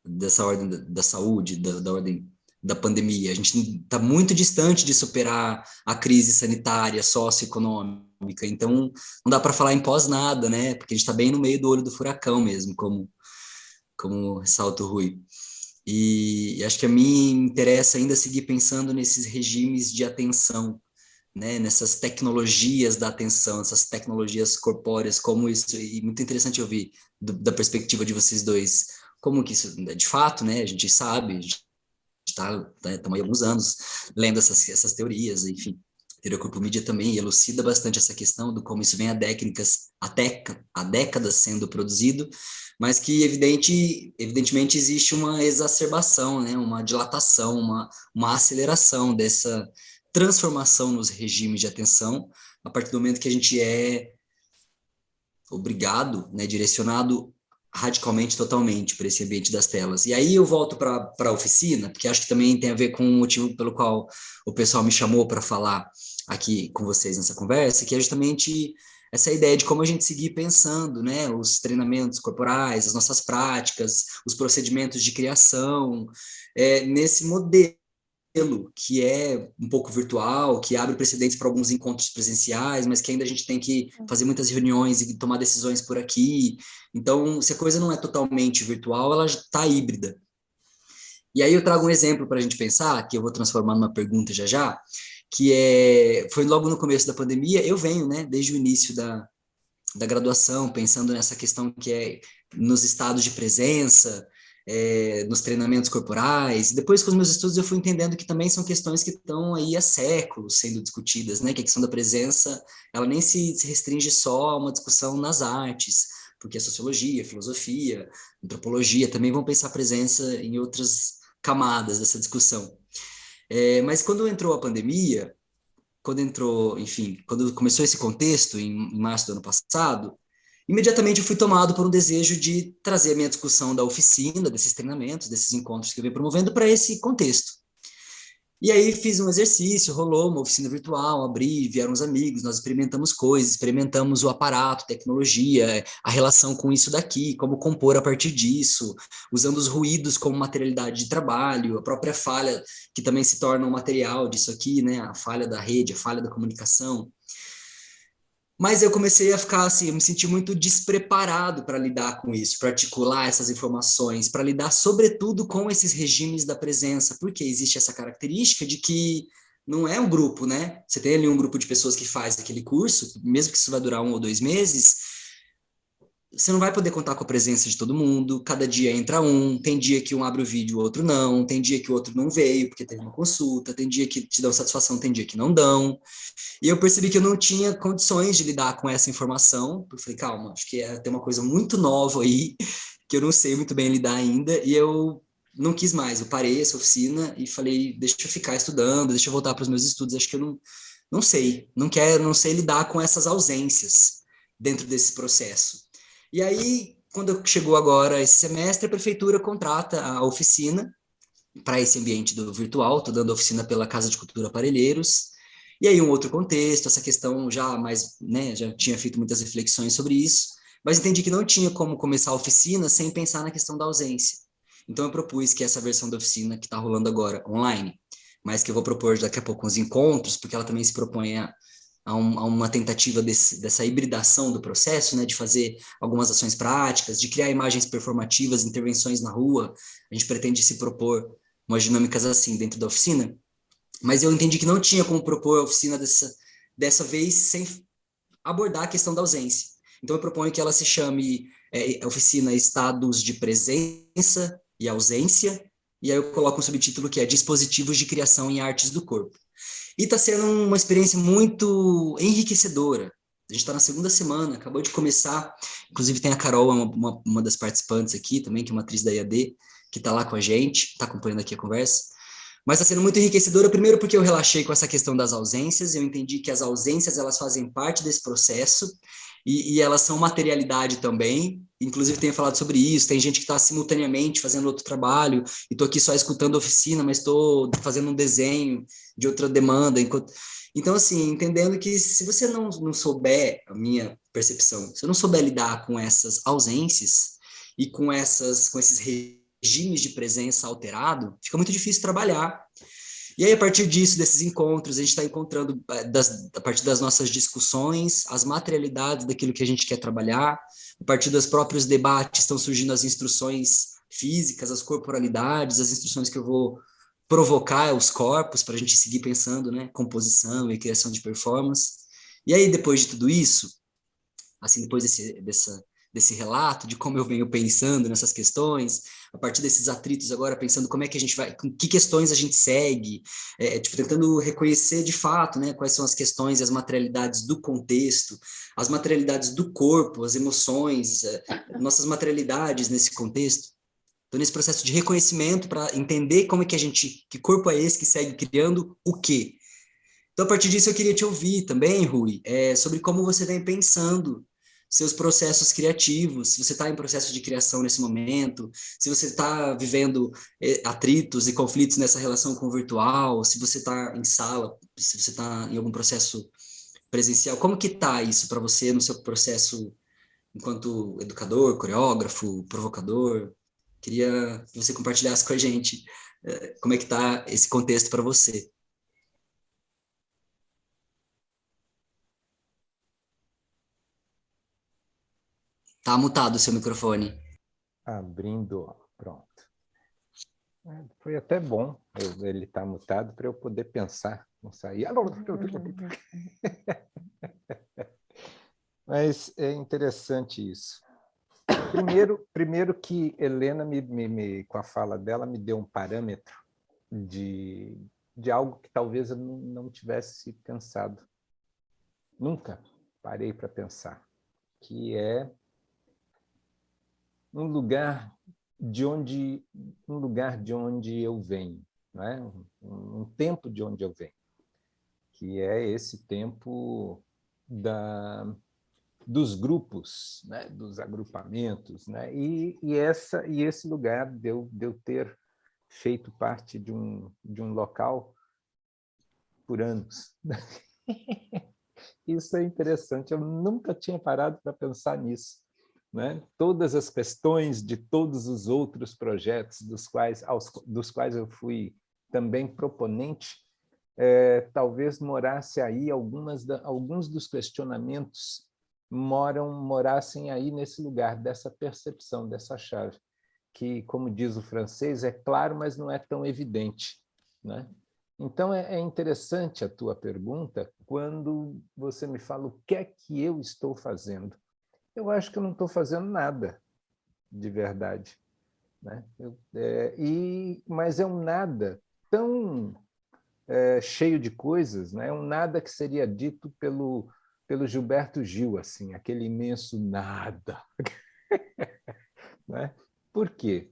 dessa ordem da saúde, da ordem da pandemia. A gente está muito distante de superar a crise sanitária, socioeconômica. Então, não dá para falar em pós nada, né? Porque a gente está bem no meio do olho do furacão mesmo, como ressalta o Rui. E acho que a mim interessa ainda seguir pensando nesses regimes de atenção, né, nessas tecnologias da atenção, essas tecnologias corpóreas, como isso, e muito interessante ouvir da perspectiva de vocês dois, como que isso, de fato, né, a gente sabe, a gente estamos aí há alguns anos lendo essas teorias, enfim, a teoria corpo-mídia também elucida bastante essa questão do como isso vem há décadas sendo produzido, mas que evidentemente existe uma exacerbação, né, uma dilatação, uma aceleração dessa transformação nos regimes de atenção, a partir do momento que a gente é obrigado, né, direcionado radicalmente, totalmente para esse ambiente das telas. E aí eu volto para a oficina, porque acho que também tem a ver com o motivo pelo qual o pessoal me chamou para falar aqui com vocês nessa conversa, que é justamente essa ideia de como a gente seguir pensando, né, os treinamentos corporais, as nossas práticas, os procedimentos de criação, nesse modelo que é um pouco virtual, que abre precedentes para alguns encontros presenciais, mas que ainda a gente tem que fazer muitas reuniões e tomar decisões por aqui. Então, se a coisa não é totalmente virtual, ela está híbrida. E aí eu trago um exemplo para a gente pensar, que eu vou transformar numa pergunta já, que foi logo no começo da pandemia. Eu venho, né, desde o início da graduação, pensando nessa questão que é nos estados de presença, nos treinamentos corporais. Depois, com os meus estudos, eu fui entendendo que também são questões que estão aí há séculos sendo discutidas, né? Que a questão da presença, ela nem se restringe só a uma discussão nas artes, porque a sociologia, a filosofia, a antropologia também vão pensar a presença em outras camadas dessa discussão. Mas quando entrou a pandemia, quando começou esse contexto, em março do ano passado, imediatamente eu fui tomado por um desejo de trazer a minha discussão da oficina, desses treinamentos, desses encontros que eu venho promovendo para esse contexto. E aí fiz um exercício, rolou uma oficina virtual, abri, vieram os amigos, nós experimentamos coisas, experimentamos o aparato, tecnologia, a relação com isso daqui, como compor a partir disso, usando os ruídos como materialidade de trabalho, a própria falha, que também se torna um material disso aqui, né? A falha da rede, a falha da comunicação. Mas eu comecei a ficar assim, eu me senti muito despreparado para lidar com isso, para articular essas informações, para lidar sobretudo com esses regimes da presença, porque existe essa característica de que não é um grupo, né? Você tem ali um grupo de pessoas que faz aquele curso, mesmo que isso vai durar 1 ou 2 meses, você não vai poder contar com a presença de todo mundo, cada dia entra um, tem dia que um abre o vídeo, o outro não, tem dia que o outro não veio porque teve uma consulta, tem dia que te dão satisfação, tem dia que não dão. E eu percebi que eu não tinha condições de lidar com essa informação. Eu falei, calma, acho que tem uma coisa muito nova aí, que eu não sei muito bem lidar ainda, e eu não quis mais. Eu parei essa oficina e falei, deixa eu ficar estudando, deixa eu voltar para os meus estudos. Acho que eu não sei, não sei lidar com essas ausências dentro desse processo. E aí, quando chegou agora esse semestre, a prefeitura contrata a oficina para esse ambiente do virtual, estou dando oficina pela Casa de Cultura Parelheiros, e aí um outro contexto, essa questão já mais, né, já tinha feito muitas reflexões sobre isso, mas entendi que não tinha como começar a oficina sem pensar na questão da ausência. Então eu propus que essa versão da oficina que está rolando agora online, mas que eu vou propor daqui a pouco uns encontros, porque ela também se propõe a uma tentativa dessa hibridação do processo, né, de fazer algumas ações práticas, de criar imagens performativas, intervenções na rua. A gente pretende se propor umas dinâmicas assim dentro da oficina, mas eu entendi que não tinha como propor a oficina dessa vez sem abordar a questão da ausência. Então eu proponho que ela se chame Oficina Estados de Presença e Ausência, e aí eu coloco um subtítulo que é Dispositivos de Criação em Artes do Corpo. E está sendo uma experiência muito enriquecedora. A gente está na segunda semana, acabou de começar. Inclusive tem a Carol, uma das participantes aqui também, que é uma atriz da IAD, que está lá com a gente, está acompanhando aqui a conversa. Mas está sendo muito enriquecedora, primeiro porque eu relaxei com essa questão das ausências, eu entendi que as ausências elas fazem parte desse processo e elas são materialidade também. Inclusive tenho falado sobre isso, tem gente que está simultaneamente fazendo outro trabalho e estou aqui só escutando a oficina, mas estou fazendo um desenho de outra demanda. Então, assim, entendendo que se você não souber, a minha percepção, se eu não souber lidar com essas ausências e com esses regimes de presença alterado, fica muito difícil trabalhar. E aí, a partir disso, desses encontros, a gente está encontrando, a partir das nossas discussões, as materialidades daquilo que a gente quer trabalhar, a partir dos próprios debates estão surgindo as instruções físicas, as corporalidades, as instruções que eu vou provocar os corpos para a gente seguir pensando, né, composição e criação de performance. E aí, depois de tudo isso, assim, depois desse relato de como eu venho pensando nessas questões, a partir desses atritos agora, pensando como é que a gente vai, com que questões a gente segue, tipo, tentando reconhecer de fato, né, quais são as questões e as materialidades do contexto, as materialidades do corpo, as emoções, nossas materialidades nesse contexto. Estou nesse processo de reconhecimento para entender como é que que corpo é esse que segue criando o quê? Então, a partir disso, eu queria te ouvir também, Rui, sobre como você vem pensando seus processos criativos, se você está em processo de criação nesse momento, se você está vivendo atritos e conflitos nessa relação com o virtual, se você está em sala, se você está em algum processo presencial, como que está isso para você no seu processo enquanto educador, coreógrafo, provocador? Queria que você compartilhasse com a gente como é que está esse contexto para você. Tá mutado o seu microfone. Abrindo, pronto. Foi até bom ele estar mutado para eu poder pensar, não sair. Mas é interessante isso. Primeiro que Helena, com a fala dela, me deu um parâmetro de algo que talvez eu não tivesse pensado. Nunca parei para pensar, que é um lugar de onde eu venho, não é? Um tempo de onde eu venho, que é esse tempo dos grupos, né, dos agrupamentos, né, e esse lugar de eu ter feito parte de um local por anos. Isso é interessante, eu nunca tinha parado para pensar nisso, né? Todas as questões de todos os outros projetos dos quais eu fui também proponente, talvez morasse aí, alguns dos questionamentos morassem aí nesse lugar, dessa percepção, dessa chave, que, como diz o francês, é claro, mas não é tão evidente, né? Então, é interessante a tua pergunta quando você me fala o que é que eu estou fazendo. Eu acho que eu não estou fazendo nada, de verdade, né? Mas é um nada tão cheio de coisas, né? É um nada que seria dito pelo Gilberto Gil, assim, aquele imenso nada. Né? Por quê?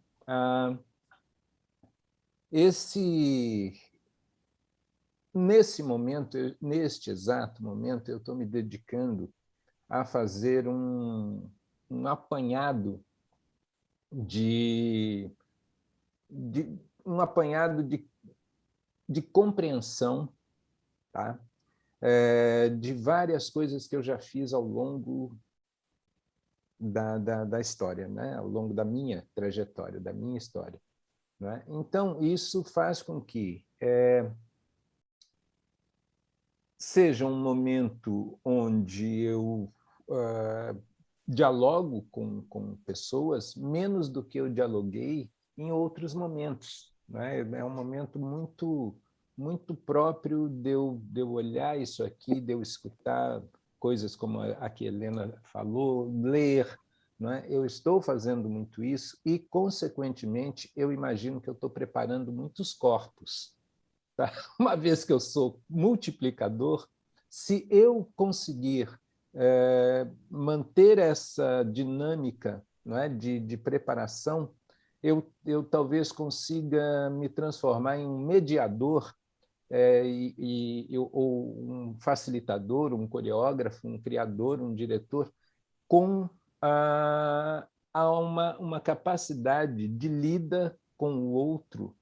Neste exato momento, eu estou me dedicando a fazer um apanhado de um apanhado de compreensão, tá? De várias coisas que eu já fiz ao longo da história, né? Ao longo da minha trajetória, da minha história. Né? Então, isso faz com que seja um momento onde eu dialogo com pessoas menos do que eu dialoguei em outros momentos. Né? É um momento muito próprio de eu olhar isso aqui, de eu escutar coisas como a que Helena falou, ler. Não é? Eu estou fazendo muito isso e, consequentemente, eu imagino que eu estou preparando muitos corpos. Tá? Uma vez que eu sou multiplicador, se eu conseguir manter essa dinâmica, não é, de preparação, eu talvez consiga me transformar em um mediador ou um facilitador, um coreógrafo, um criador, um diretor, com uma capacidade de lida com o outro,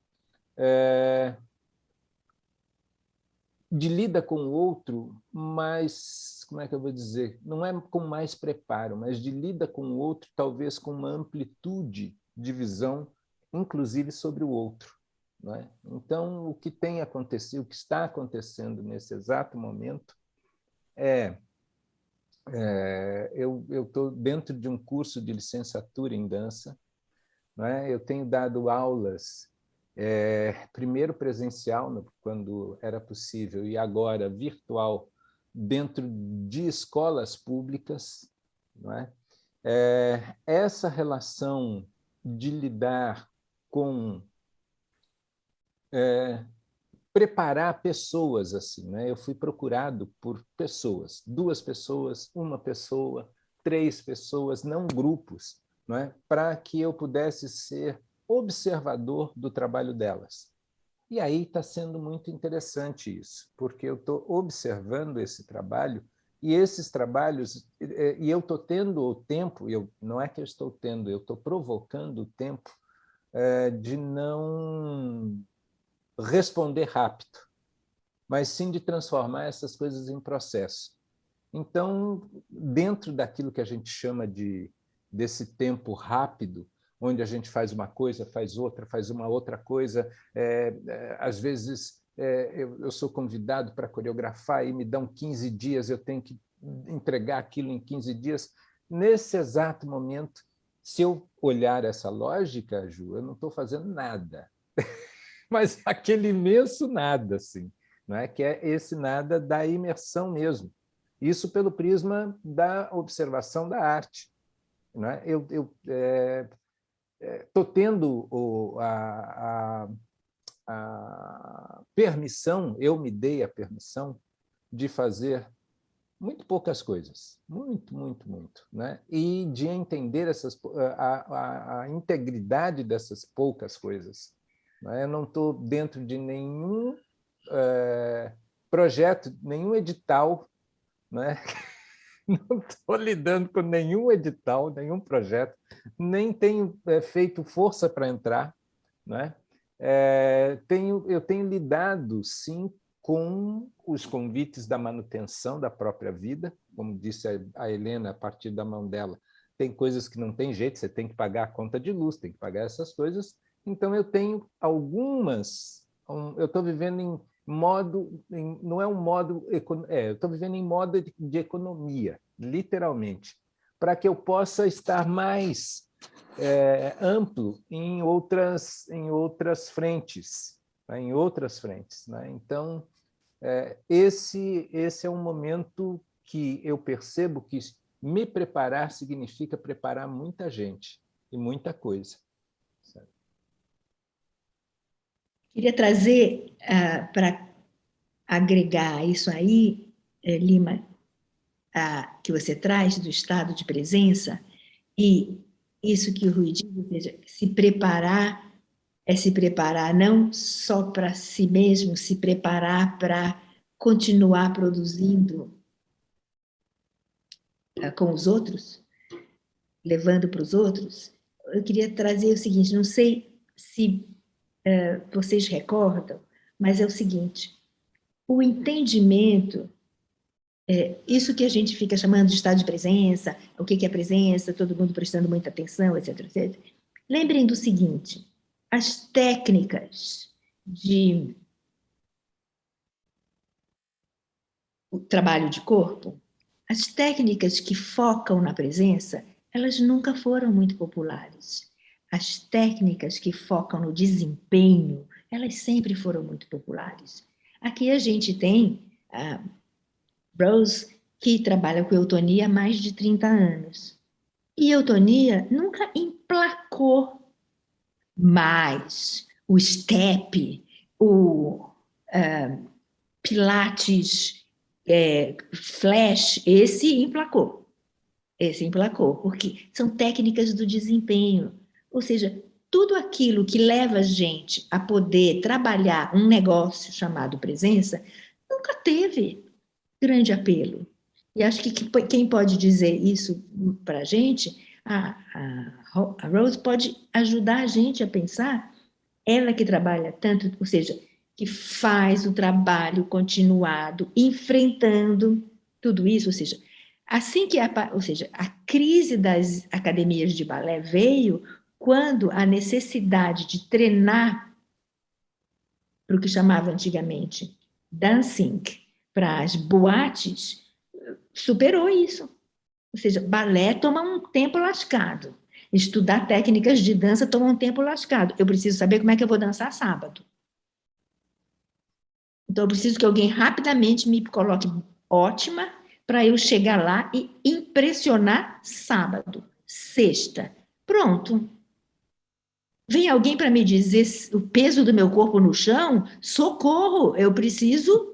mas, como é que eu vou dizer? Não é com mais preparo, mas de lida com o outro, talvez com uma amplitude de visão, inclusive sobre o outro. Não é? Então, o que tem acontecido, o que está acontecendo nesse exato momento eu estou dentro de um curso de licenciatura em dança, não é? Eu tenho dado aulas, primeiro presencial, quando era possível, e agora virtual, dentro de escolas públicas. Não é? Essa relação de lidar com preparar pessoas assim, né? Eu fui procurado por pessoas, 2 pessoas, 1 pessoa, 3 pessoas, não grupos, não é? Para que eu pudesse ser observador do trabalho delas. E aí está sendo muito interessante isso, porque eu estou observando esse trabalho e esses trabalhos, e eu estou tendo o tempo, não é que eu estou tendo, eu estou provocando o tempo de não responder rápido, mas sim de transformar essas coisas em processo. Então, dentro daquilo que a gente chama desse tempo rápido, onde a gente faz uma coisa, faz outra, faz uma outra coisa, às vezes eu sou convidado para coreografar e me dão 15 dias, eu tenho que entregar aquilo em 15 dias. Nesse exato momento, se eu olhar essa lógica, Ju, eu não estou fazendo nada. Mas aquele imenso nada, assim, não é? Que é esse nada da imersão mesmo. Isso pelo prisma da observação da arte. Não é? Eu estou tendo a permissão, eu me dei a permissão de fazer muito poucas coisas, muito, né? E de entender a integridade dessas poucas coisas. Eu não estou dentro de nenhum projeto, nenhum edital, né? não estou lidando com nenhum edital, nenhum projeto, nem tenho feito força para entrar, né? Eu tenho lidado, sim, com os convites da manutenção da própria vida, como disse a Helena, a partir da mão dela, tem coisas que não tem jeito, você tem que pagar a conta de luz, tem que pagar essas coisas, então eu tenho algumas, eu estou vivendo em modo, não é um modo, eu estou vivendo em modo de economia, literalmente, para que eu possa estar mais amplo em outras frentes, né? Em outras frentes, né? Então, esse é um momento que eu percebo que me preparar significa preparar muita gente e muita coisa. Queria trazer para agregar isso aí, Lima, que você traz do estado de presença, e isso que o Rui diz, ou seja, se preparar é se preparar não só para si mesmo, se preparar para continuar produzindo com os outros, levando para os outros. Eu queria trazer o seguinte, não sei se vocês recordam, mas é o seguinte, o entendimento, isso que a gente fica chamando de estado de presença, o que é presença, todo mundo prestando muita atenção, etc, etc. Lembrem do seguinte, as técnicas de trabalho de corpo, as técnicas que focam na presença, elas nunca foram muito populares. As técnicas que focam no desempenho, elas sempre foram muito populares. Aqui a gente tem a Rose, que trabalha com eutonia há mais de 30 anos. E eutonia nunca emplacou mais o step, o Pilates, Flash, esse emplacou, porque são técnicas do desempenho, ou seja, tudo aquilo que leva a gente a poder trabalhar um negócio chamado presença, nunca teve grande apelo. E acho que quem pode dizer isso para a gente, a Rose pode ajudar a gente a pensar, ela que trabalha tanto, ou seja, que faz o trabalho continuado, enfrentando tudo isso, ou seja, assim que a crise das academias de balé veio quando a necessidade de treinar para o que chamava antigamente dancing, para as boates, superou isso. Ou seja, balé toma um tempo lascado. Estudar técnicas de dança toma um tempo lascado. Eu preciso saber como é que eu vou dançar sábado. Então, eu preciso que alguém rapidamente me coloque ótima para eu chegar lá e impressionar sábado, sexta. Pronto. Vem alguém para me dizer o peso do meu corpo no chão? Socorro! Eu preciso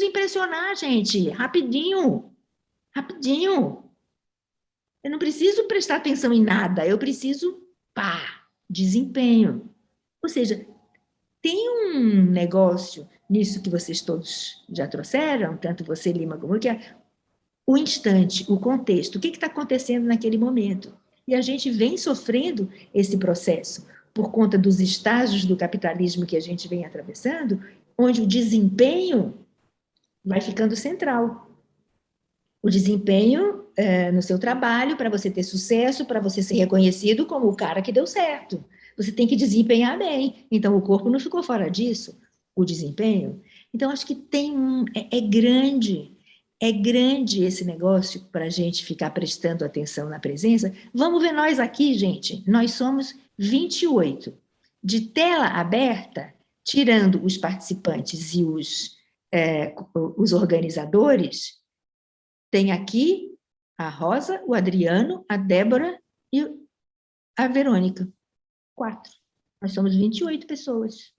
impressionar, gente, rapidinho. Rapidinho. Eu não preciso prestar atenção em nada, eu preciso, desempenho. Ou seja, tem um negócio nisso que vocês todos já trouxeram, tanto você, Lima, como eu, que é o instante, o contexto, o que está acontecendo naquele momento. E a gente vem sofrendo esse processo por conta dos estágios do capitalismo que a gente vem atravessando, onde o desempenho vai ficando central. O desempenho no seu trabalho, para você ter sucesso, para você ser reconhecido como o cara que deu certo. Você tem que desempenhar bem. Então, o corpo não ficou fora disso, o desempenho. Então, acho que é grande esse negócio para a gente ficar prestando atenção na presença. Vamos ver nós aqui, gente. Nós somos 28. De tela aberta, tirando os participantes e os organizadores, tem aqui a Rosa, o Adriano, a Débora e a Verônica. 4. Nós somos 28 pessoas.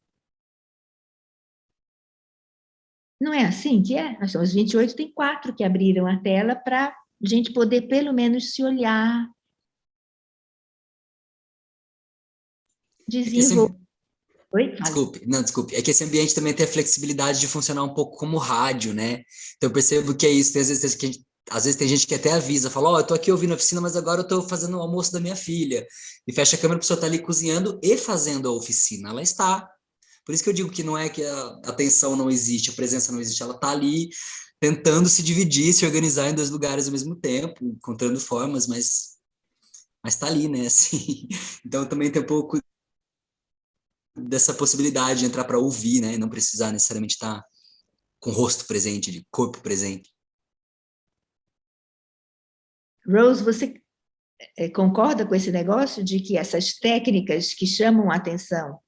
Não é assim que é? Nós somos 28, tem 4 que abriram a tela para a gente poder, pelo menos, se olhar, desenvolver. Oi? Fala. Desculpe, não, desculpe. É que esse ambiente também tem a flexibilidade de funcionar um pouco como rádio, né? Então eu percebo que é isso. Tem, às vezes tem gente que até avisa, fala, ó, eu tô aqui ouvindo a oficina, mas agora eu tô fazendo o almoço da minha filha. E fecha a câmera, a pessoa tá ali cozinhando e fazendo a oficina. Ela está. Por isso que eu digo que não é que a atenção não existe, a presença não existe, ela tá ali tentando se dividir, se organizar em dois lugares ao mesmo tempo, encontrando formas, mas tá ali, né? Assim. Então também tem um pouco dessa possibilidade de entrar para ouvir, né? E não precisar necessariamente estar com o rosto presente, de corpo presente. Rose, você concorda com esse negócio de que essas técnicas que chamam a atenção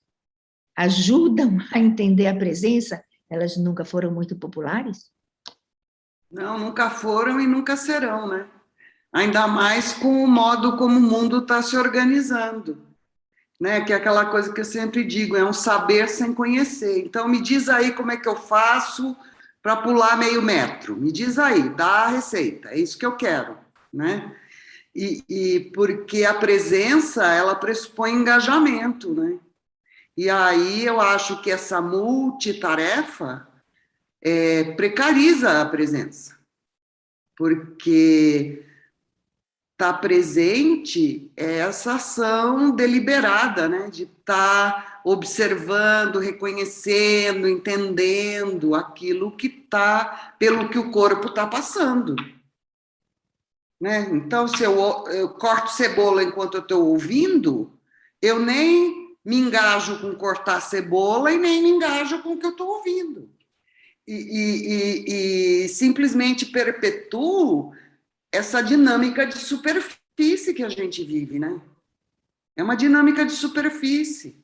ajudam a entender a presença, elas nunca foram muito populares? Não, nunca foram e nunca serão, né? Ainda mais com o modo como o mundo está se organizando, né? Que é aquela coisa que eu sempre digo, é um saber sem conhecer. Então, me diz aí como é que eu faço para pular meio metro. Me diz aí, dá a receita, é isso que eu quero, né? E porque a presença, ela pressupõe engajamento, né? E aí eu acho que essa multitarefa precariza a presença, porque estar presente é essa ação deliberada, né? De estar observando, reconhecendo, entendendo aquilo que está, pelo que o corpo está passando. Né? Então, se eu corto cebola enquanto eu estou ouvindo, eu nem me engajo com cortar cebola e nem me engajo com o que eu estou ouvindo. E simplesmente perpetuo essa dinâmica de superfície que a gente vive, né? É uma dinâmica de superfície.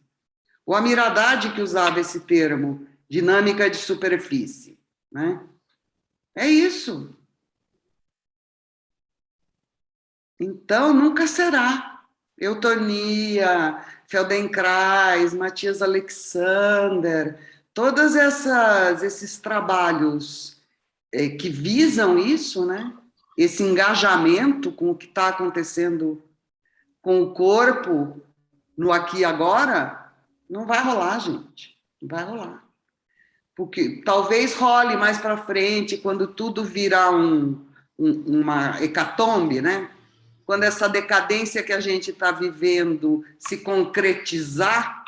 O Amir Haddad que usava esse termo, dinâmica de superfície, né? É isso. Então, nunca será. Eutônia, Feldenkrais, Matias Alexander, todos esses trabalhos que visam isso, né? Esse engajamento com o que está acontecendo com o corpo no aqui e agora, não vai rolar, gente. Não vai rolar. Porque talvez role mais para frente, quando tudo virar uma hecatombe, né? Quando essa decadência que a gente está vivendo se concretizar,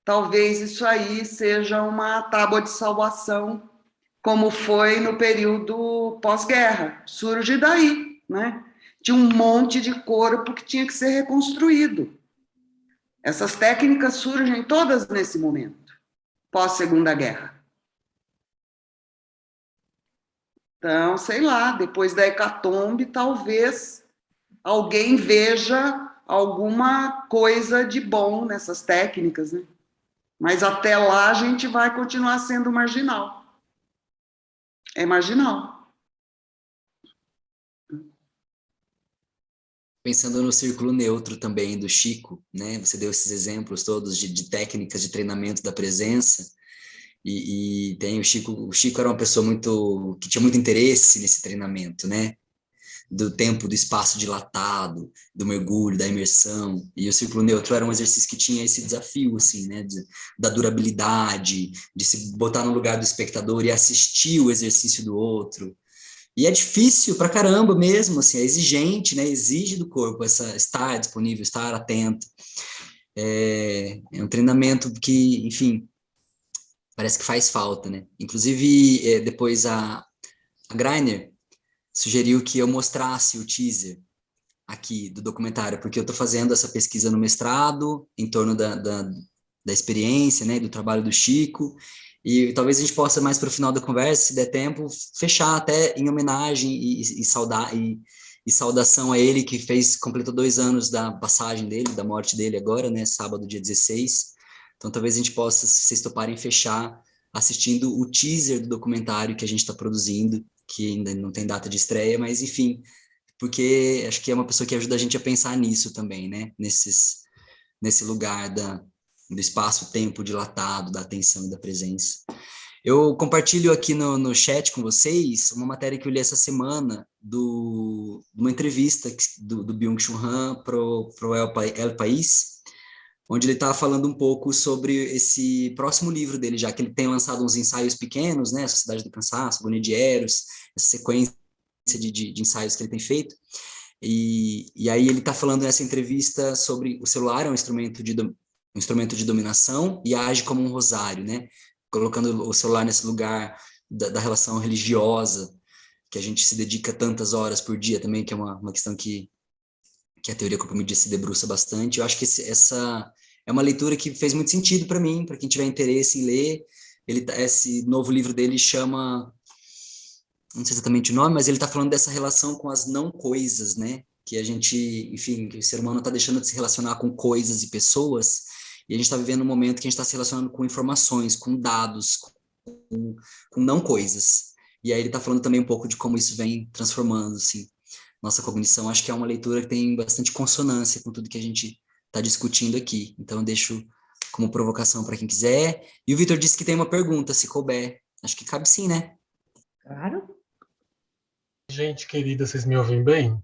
talvez isso aí seja uma tábua de salvação, como foi no período pós-guerra. Surge daí, né? De um monte de corpo que tinha que ser reconstruído. Essas técnicas surgem todas nesse momento, pós-Segunda Guerra. Então, sei lá, depois da hecatombe, talvez alguém veja alguma coisa de bom nessas técnicas, né? Mas até lá a gente vai continuar sendo marginal. É marginal. Pensando no círculo neutro também do Chico, né? Você deu esses exemplos todos de técnicas de treinamento da presença, e tem o Chico era uma pessoa que tinha muito interesse nesse treinamento, né? Do tempo, do espaço dilatado, do mergulho, da imersão, e o círculo neutro era um exercício que tinha esse desafio, assim, né, da durabilidade, de se botar no lugar do espectador e assistir o exercício do outro, e é difícil pra caramba mesmo, assim, é exigente, né, exige do corpo estar disponível, estar atento, é um treinamento que, enfim, parece que faz falta, né, inclusive depois a Greiner sugeriu que eu mostrasse o teaser aqui do documentário, porque eu estou fazendo essa pesquisa no mestrado, em torno da experiência, né, do trabalho do Chico, e talvez a gente possa, mais para o final da conversa, se der tempo, fechar até em homenagem e saudação a ele, que completou 2 anos da passagem dele, da morte dele agora, né, sábado, dia 16. Então talvez a gente possa, se vocês toparem, fechar assistindo o teaser do documentário que a gente está produzindo, que ainda não tem data de estreia, mas enfim, porque acho que é uma pessoa que ajuda a gente a pensar nisso também, né? Nesse lugar do espaço-tempo dilatado, da atenção e da presença. Eu compartilho aqui no chat com vocês uma matéria que eu li essa semana de uma entrevista do Byung-Chul Han pro El País, onde ele estava falando um pouco sobre esse próximo livro dele, já que ele tem lançado uns ensaios pequenos, né, Sociedade do Cansaço, Agonia de Eros, essa sequência de ensaios que ele tem feito, e aí ele está falando nessa entrevista sobre o celular é um instrumento de dominação e age como um rosário, né, colocando o celular nesse lugar da relação religiosa, que a gente se dedica tantas horas por dia também, que é uma questão que a teoria corpo-mídia se debruça bastante. Eu acho que essa é uma leitura que fez muito sentido para mim, para quem tiver interesse em ler. Esse novo livro dele chama, não sei exatamente o nome, mas ele está falando dessa relação com as não coisas, né? Que a gente, enfim, que o ser humano está deixando de se relacionar com coisas e pessoas, e a gente está vivendo um momento que a gente está se relacionando com informações, com dados, com não coisas. E aí ele está falando também um pouco de como isso vem transformando, assim, nossa cognição. Acho que é uma leitura que tem bastante consonância com tudo que a gente está discutindo aqui. Então, eu deixo como provocação para quem quiser. E o Vitor disse que tem uma pergunta, se couber. Acho que cabe sim, né? Claro. Gente querida, vocês me ouvem bem?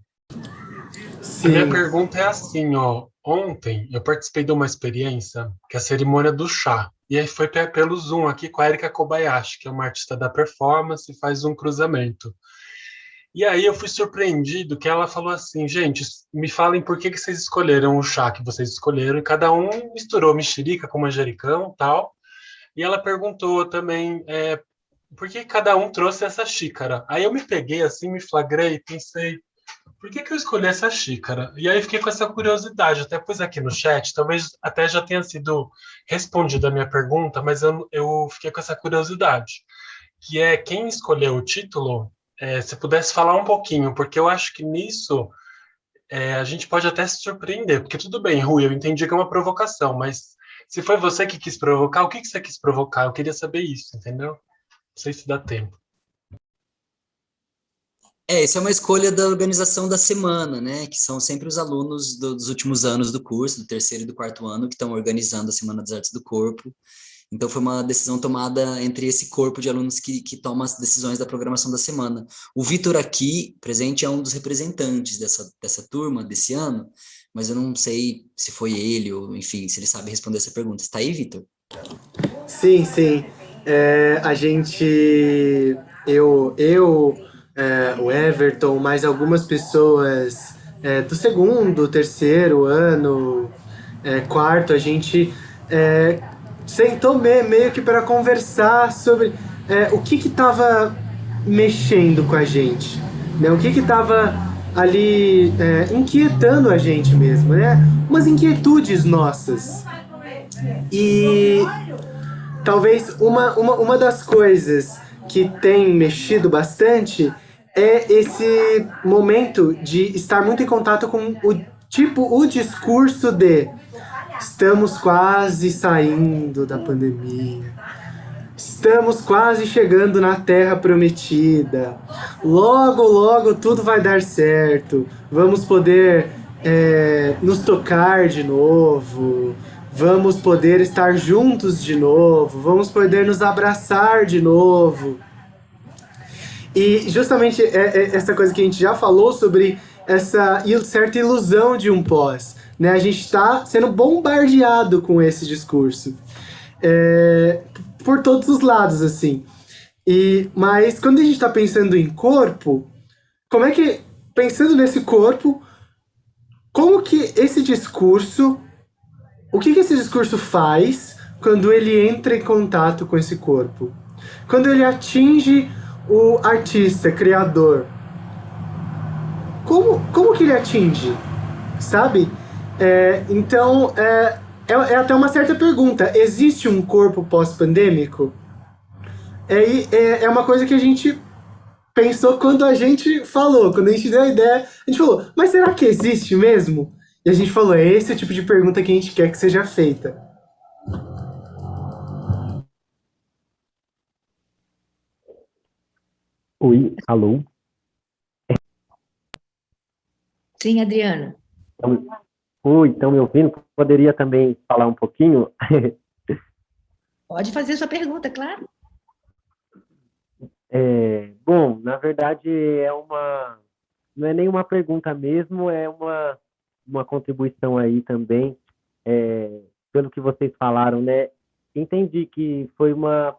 Sim. A minha pergunta é assim, ó. Ontem eu participei de uma experiência, que é a cerimônia do chá. E aí foi pelo Zoom aqui com a Erika Kobayashi, que é uma artista da performance e faz um cruzamento. E aí eu fui surpreendido que ela falou assim, gente, me falem por que vocês escolheram o chá que vocês escolheram, e cada um misturou mexerica com manjericão e tal. E ela perguntou também por que cada um trouxe essa xícara. Aí eu me peguei assim, me flagrei, pensei, por que eu escolhi essa xícara? E aí fiquei com essa curiosidade, até pus aqui no chat, talvez até já tenha sido respondida a minha pergunta, mas eu fiquei com essa curiosidade, que é quem escolheu o título, se pudesse falar um pouquinho, porque eu acho que nisso a gente pode até se surpreender, porque tudo bem, Rui, eu entendi que é uma provocação, mas se foi você que quis provocar, o que você quis provocar? Eu queria saber isso, entendeu? Não sei se dá tempo. Isso é uma escolha da organização da semana, né? Que são sempre os alunos dos últimos anos do curso, do terceiro e do quarto ano, que estão organizando a Semana das Artes do Corpo. Então, foi uma decisão tomada entre esse corpo de alunos que toma as decisões da programação da semana. O Vitor aqui, presente, é um dos representantes dessa turma, desse ano, mas eu não sei se foi ele, ou enfim, se ele sabe responder essa pergunta. Está aí, Vitor? Sim, sim. A gente, o Everton, mais algumas pessoas do segundo, terceiro ano, quarto, a gente sentou meio que para conversar sobre o que estava mexendo com a gente, né? O que estava ali inquietando a gente mesmo, né? Umas inquietudes nossas. E talvez uma das coisas que tem mexido bastante é esse momento de estar muito em contato com o discurso de estamos quase saindo da pandemia, estamos quase chegando na Terra Prometida, logo, logo tudo vai dar certo, vamos poder nos tocar de novo, vamos poder estar juntos de novo, vamos poder nos abraçar de novo. E justamente essa coisa que a gente já falou sobre essa certa ilusão de um pós, né? A gente está sendo bombardeado com esse discurso. Por todos os lados, assim. Mas quando a gente está pensando em corpo, como é que, pensando nesse corpo, como que esse discurso, o que esse discurso faz quando ele entra em contato com esse corpo? Quando ele atinge o artista, criador, como que ele atinge? Sabe? Então, é até uma certa pergunta. Existe um corpo pós-pandêmico? É uma coisa que a gente pensou quando a gente falou, quando a gente deu a ideia, a gente falou, mas será que existe mesmo? E a gente falou, é esse o tipo de pergunta que a gente quer que seja feita. Oi, alô? Sim, Adriano. Oi, estão me ouvindo? Poderia também falar um pouquinho? Pode fazer sua pergunta, claro. Bom, na verdade não é nenhuma pergunta mesmo, é uma contribuição aí também. pelo que vocês falaram, né? Entendi que foi uma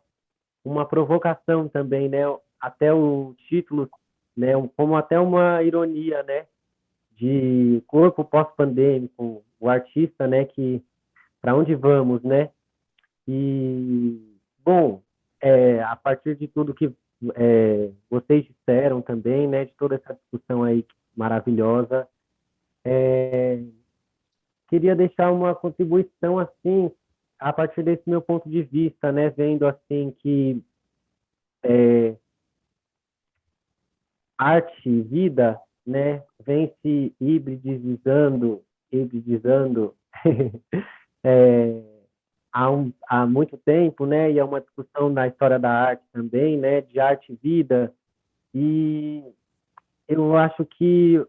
provocação também, né? Até o título, né? Como até uma ironia, né? De corpo pós-pandêmico, o artista, né? Que para onde vamos, né? E bom, a partir de tudo que vocês disseram também, né? De toda essa discussão aí maravilhosa, queria deixar uma contribuição assim a partir desse meu ponto de vista, né? Vendo assim que arte e vida, né, vem se hibridizando há muito tempo, né, e é uma discussão na história da arte também, né, de arte e vida, e eu acho que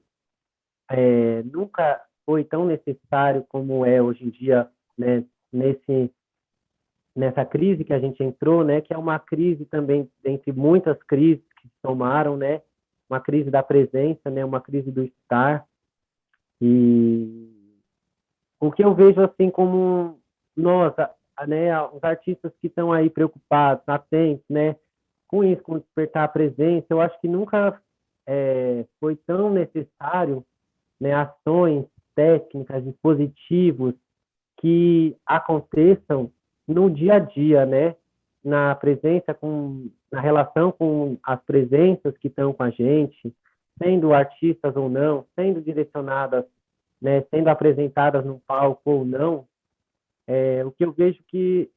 nunca foi tão necessário como é hoje em dia, né, nessa crise que a gente entrou, né, que é uma crise também, entre muitas crises que se somaram, né, uma crise da presença, né, uma crise do estar, e o que eu vejo assim como nós, né, os artistas que estão aí preocupados, atentos, né, com isso, com despertar a presença, eu acho que nunca foi tão necessário, né, ações técnicas, dispositivos que aconteçam no dia a dia, né, na presença na relação com as presenças que estão com a gente, sendo artistas ou não, sendo direcionadas, né, sendo apresentadas num palco ou não, o que eu vejo que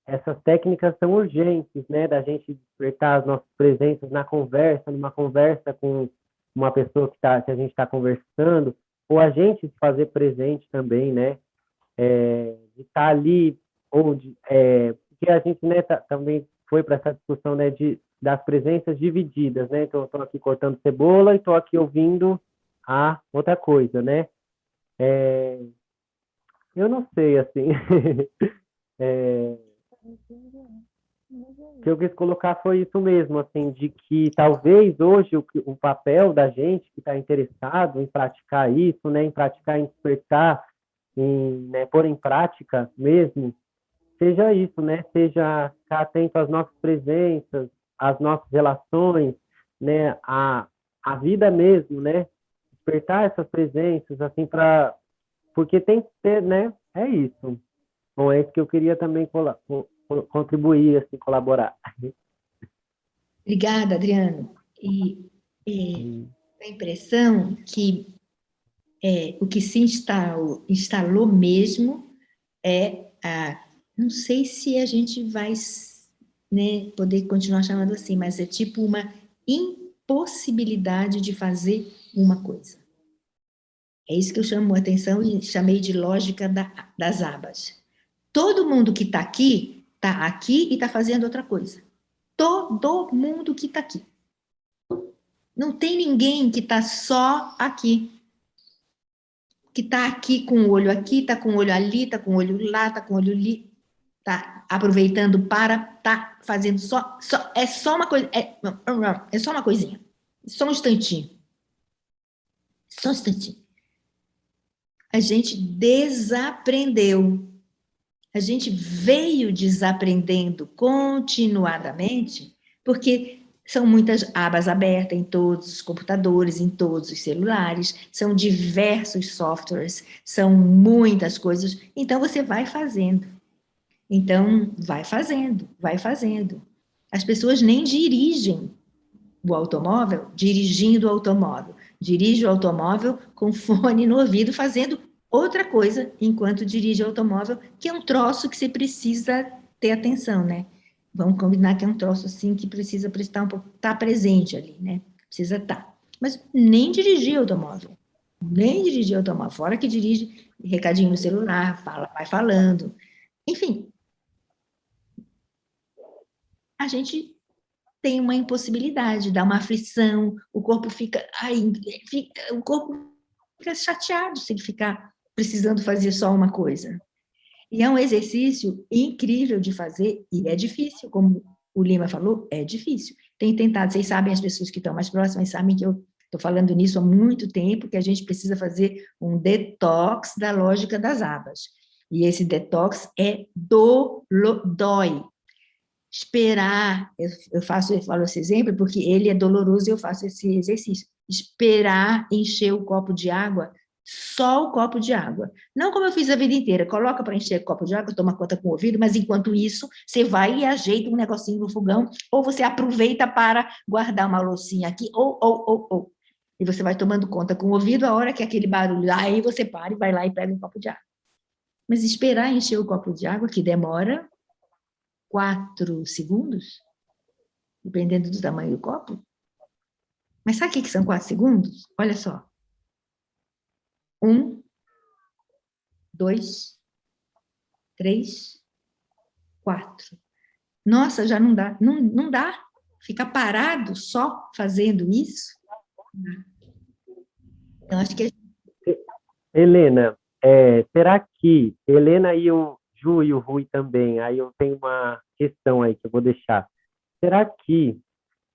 essas técnicas são urgentes, né, da gente despertar as nossas presenças na conversa, numa conversa com uma pessoa que a gente está conversando, ou a gente se fazer presente também, né, de estar ali, porque a gente, né, também foi para essa discussão, né, das presenças divididas, né, então eu estou aqui cortando cebola e estou aqui ouvindo a outra coisa, né, eu não sei, assim, o que eu quis colocar foi isso mesmo, assim, de que talvez hoje o papel da gente que está interessado em praticar isso, né, em praticar, em despertar, em, né, pôr em prática mesmo, seja isso, né, seja ficar atento às nossas presenças, às nossas relações, né, a vida mesmo, né, despertar essas presenças, assim, porque tem que ter, né, é isso. Bom, é isso que eu queria também contribuir, assim, colaborar. Obrigada, Adriano. E a impressão que o que se instalou mesmo não sei se a gente vai, né, poder continuar chamando assim, mas é tipo uma impossibilidade de fazer uma coisa. É isso que eu chamo a atenção e chamei de lógica das abas. Todo mundo que está aqui e está fazendo outra coisa. Todo mundo que está aqui. Não tem ninguém que está só aqui. Que está aqui com o olho aqui, está com o olho ali, está com o olho lá, está com o olho ali, está aproveitando está fazendo é só uma coisa, é só uma coisinha, só um instantinho. Só um instantinho. A gente desaprendeu. A gente veio desaprendendo continuadamente, porque são muitas abas abertas em todos os computadores, em todos os celulares, são diversos softwares, são muitas coisas. Então, você vai fazendo. Então, vai fazendo, vai fazendo. As pessoas nem dirigem o automóvel dirigindo o automóvel. Dirige o automóvel com fone no ouvido, fazendo outra coisa enquanto dirige o automóvel, que é um troço que você precisa ter atenção, né? Vamos combinar que é um troço assim que precisa prestar tá presente ali, né? Precisa estar. Mas nem dirigir automóvel. Nem dirigir automóvel. Fora que dirige recadinho no celular, vai falando. Enfim. A gente tem uma impossibilidade, dá uma aflição, o corpo fica chateado se ele ficar precisando fazer só uma coisa. E é um exercício incrível de fazer, e é difícil, como o Lima falou, é difícil. Tenho tentado, vocês sabem, as pessoas que estão mais próximas sabem que eu Estou falando nisso há muito tempo, que a gente precisa fazer um detox da lógica das abas. E esse detox dói. Esperar, eu falo esse exemplo porque ele é doloroso e eu faço esse exercício. Esperar encher o copo de água, só o copo de água. Não como eu fiz a vida inteira, coloca para encher o copo de água, toma conta com o ouvido, mas enquanto isso, você vai e ajeita um negocinho no fogão, ou você aproveita para guardar uma loucinha aqui, ou. E você vai tomando conta com o ouvido, a hora que aquele barulho, aí você para e vai lá e pega um copo de água. Mas esperar encher o copo de água, que demora 4 segundos, dependendo do tamanho do copo. Mas sabe o que são 4 segundos? Olha só. 1, 2, 3, 4. Nossa, já não dá. Não dá. Ficar parado só fazendo isso. Então, acho que... Helena, será que Helena e o Ju e o Rui também, aí eu tenho uma questão aí que eu vou deixar. Será que,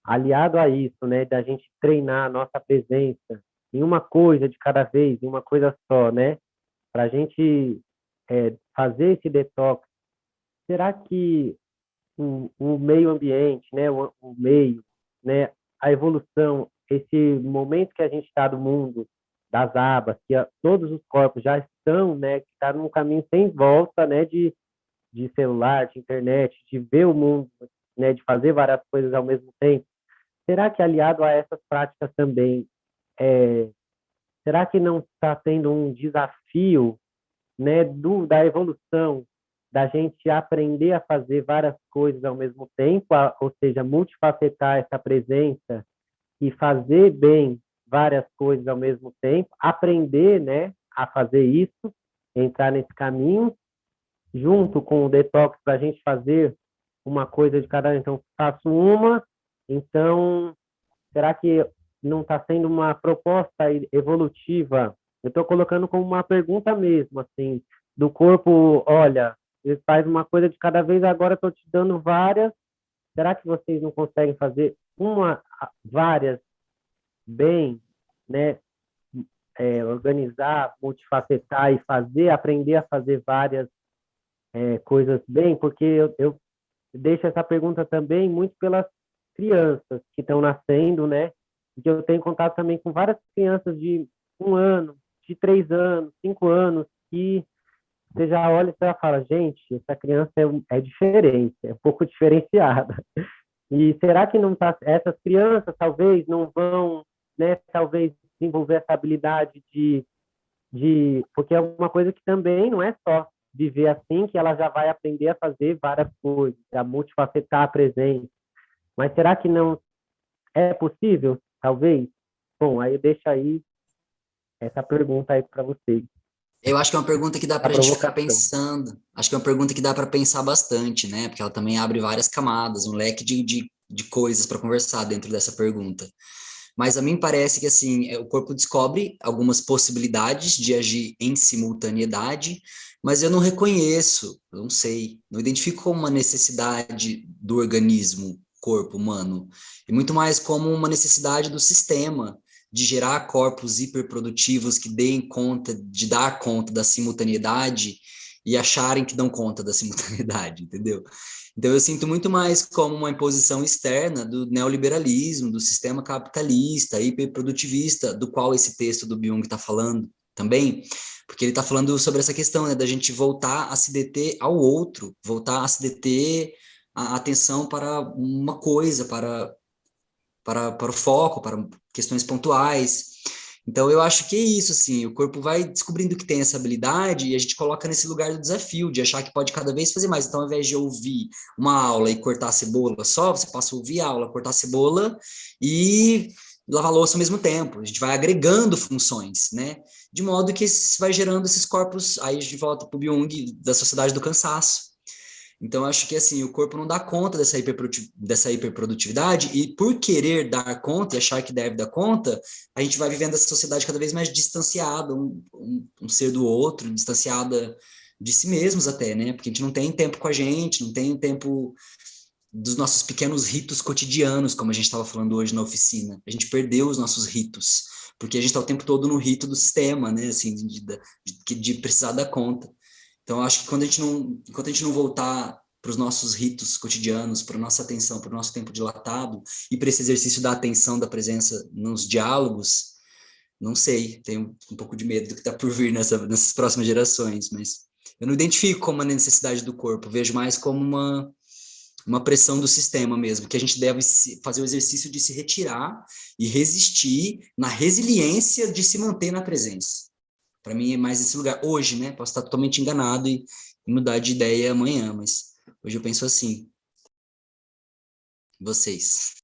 aliado a isso, né, da gente treinar a nossa presença em uma coisa de cada vez, em uma coisa só, né, para a gente fazer esse detox, será que o meio ambiente, né, o meio, né, a evolução, esse momento que a gente está do mundo, das abas, que todos os corpos já estão, né, que está num caminho sem volta, né, de celular, de internet, de ver o mundo, né, de fazer várias coisas ao mesmo tempo. Será que aliado a essas práticas também, será que não está tendo um desafio, né, da evolução, da gente aprender a fazer várias coisas ao mesmo tempo, ou seja, multifacetar essa presença e fazer bem várias coisas ao mesmo tempo, aprender, né, a fazer isso, entrar nesse caminho, junto com o detox para a gente fazer uma coisa de cada vez. Então, faço uma, então, será que não está sendo uma proposta evolutiva? Eu estou colocando como uma pergunta mesmo, assim, do corpo, olha, ele faz uma coisa de cada vez, agora estou te dando várias, será que vocês não conseguem fazer várias bem, né, organizar, multifacetar e aprender a fazer várias coisas bem, porque eu deixo essa pergunta também muito pelas crianças que estão nascendo, né, porque eu tenho contato também com várias crianças de 1 ano, de 3 anos, 5 anos, que você já olha e você já fala, gente, essa criança é diferente, é um pouco diferenciada. E será que não tá, essas crianças talvez não vão, né, talvez desenvolver essa habilidade porque é uma coisa que também não é só viver assim que ela já vai aprender a fazer várias coisas, a multifacetar a presença. Mas será que não é possível? Talvez? Bom, aí eu deixo aí essa pergunta aí para vocês. Eu acho que é uma pergunta que dá para a gente ficar pensando. Acho que é uma pergunta que dá para pensar bastante, né? Porque ela também abre várias camadas, um leque de coisas para conversar dentro dessa pergunta. Mas a mim parece que, assim, o corpo descobre algumas possibilidades de agir em simultaneidade, mas eu não reconheço, eu não sei, não identifico como uma necessidade do organismo, corpo humano, e muito mais como uma necessidade do sistema, de gerar corpos hiperprodutivos que deem conta, de dar conta da simultaneidade e acharem que dão conta da simultaneidade, entendeu? Então eu sinto muito mais como uma imposição externa do neoliberalismo, do sistema capitalista, hiperprodutivista, do qual esse texto do Byung está falando também, porque ele está falando sobre essa questão, né, da gente voltar a se deter ao outro, voltar a se deter a atenção para uma coisa, para o foco, para questões pontuais. Então, eu acho que é isso, assim, o corpo vai descobrindo que tem essa habilidade e a gente coloca nesse lugar do desafio, de achar que pode cada vez fazer mais. Então, ao invés de ouvir uma aula e cortar a cebola só, você passa a ouvir a aula, cortar a cebola e lavar a louça ao mesmo tempo. A gente vai agregando funções, né? De modo que vai gerando esses corpos, aí a gente volta para o Byung, da sociedade do cansaço. Então, eu acho que assim, o corpo não dá conta dessa hiperprodutividade e por querer dar conta e achar que deve dar conta, a gente vai vivendo essa sociedade cada vez mais distanciada, um ser do outro, distanciada de si mesmos até, né? Porque a gente não tem tempo com a gente, não tem tempo dos nossos pequenos ritos cotidianos, como a gente estava falando hoje na oficina. A gente perdeu os nossos ritos, porque a gente está o tempo todo no rito do sistema, né? Assim, de precisar dar conta. Então, eu acho que enquanto a gente não voltar para os nossos ritos cotidianos, para a nossa atenção, para o nosso tempo dilatado, e para esse exercício da atenção, da presença nos diálogos, não sei, tenho um pouco de medo do que está por vir nessas próximas gerações, mas eu não identifico como uma necessidade do corpo, vejo mais como uma pressão do sistema mesmo, que a gente deve fazer o exercício de se retirar e resistir na resiliência de se manter na presença. Para mim é mais esse lugar. Hoje, né? Posso estar totalmente enganado e mudar de ideia amanhã, mas hoje eu penso assim. Vocês.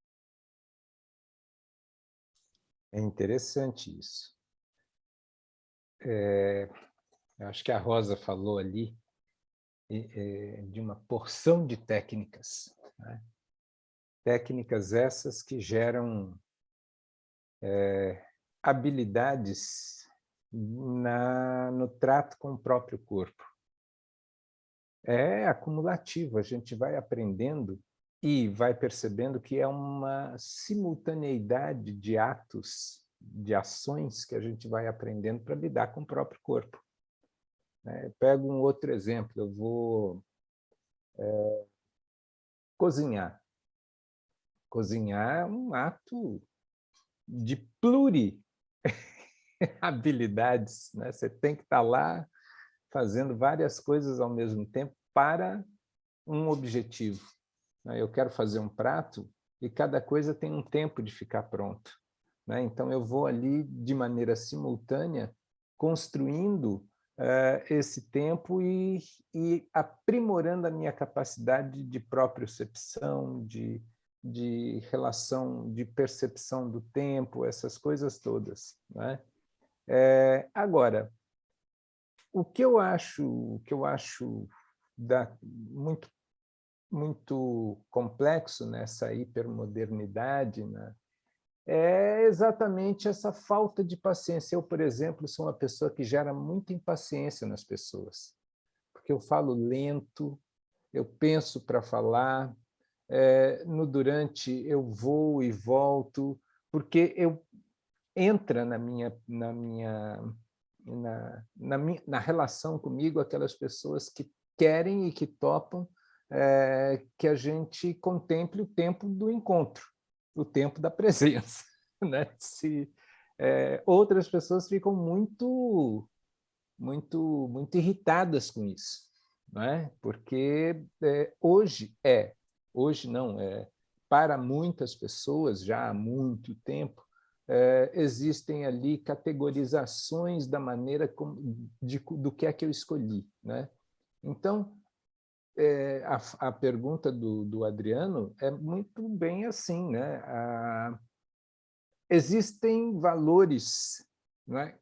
É interessante isso. Eu acho que a Rosa falou ali de uma porção de técnicas, né? Técnicas essas que geram habilidades no trato com o próprio corpo. É acumulativo, a gente vai aprendendo e vai percebendo que é uma simultaneidade de atos, de ações que a gente vai aprendendo para lidar com o próprio corpo. Pego um outro exemplo, eu vou cozinhar. Cozinhar é um ato de plurihabilidades, né? Você tem que estar lá fazendo várias coisas ao mesmo tempo para um objetivo. Eu quero fazer um prato e cada coisa tem um tempo de ficar pronto. Então, eu vou ali, de maneira simultânea, construindo esse tempo e aprimorando a minha capacidade de propriocepção, de relação, de percepção do tempo, essas coisas todas. Agora, o que eu acho muito, muito complexo nessa hipermodernidade, né, é exatamente essa falta de paciência. Eu, por exemplo, sou uma pessoa que gera muita impaciência nas pessoas, porque eu falo lento, eu penso para falar, no durante eu vou e volto, porque entra na relação comigo aquelas pessoas que querem e que topam que a gente contemple o tempo do encontro, o tempo da presença, né? Outras pessoas ficam muito irritadas com isso, né? Porque hoje não, para muitas pessoas, já há muito tempo, existem ali categorizações da maneira do que é que eu escolhi, né? Então, a pergunta do Adriano é muito bem assim, né? Existem valores, né,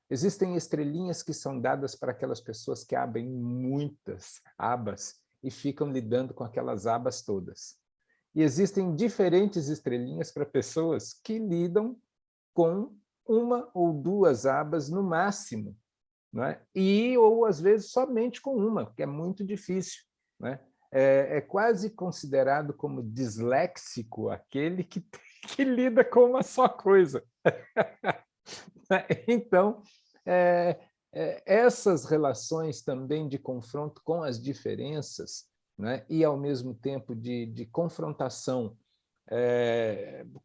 existem estrelinhas que são dadas para aquelas pessoas que abrem muitas abas e ficam lidando com aquelas abas todas. E existem diferentes estrelinhas para pessoas que lidam com uma ou duas abas no máximo, né? Ou, às vezes, somente com uma, que é muito difícil, né? É quase considerado como disléxico aquele que lida com uma só coisa. Então, essas relações também de confronto com as diferenças, né? E, ao mesmo tempo, de confrontação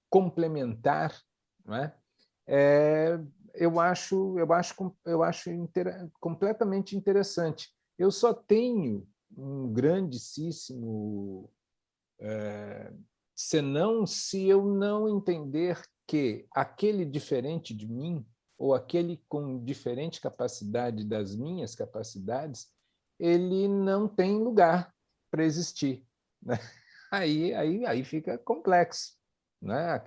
complementar, né? Eu acho completamente interessante. Eu só tenho um grandíssimo senão se eu não entender que aquele diferente de mim, ou aquele com diferente capacidade das minhas capacidades, ele não tem lugar para existir, né? Aí fica complexo, né?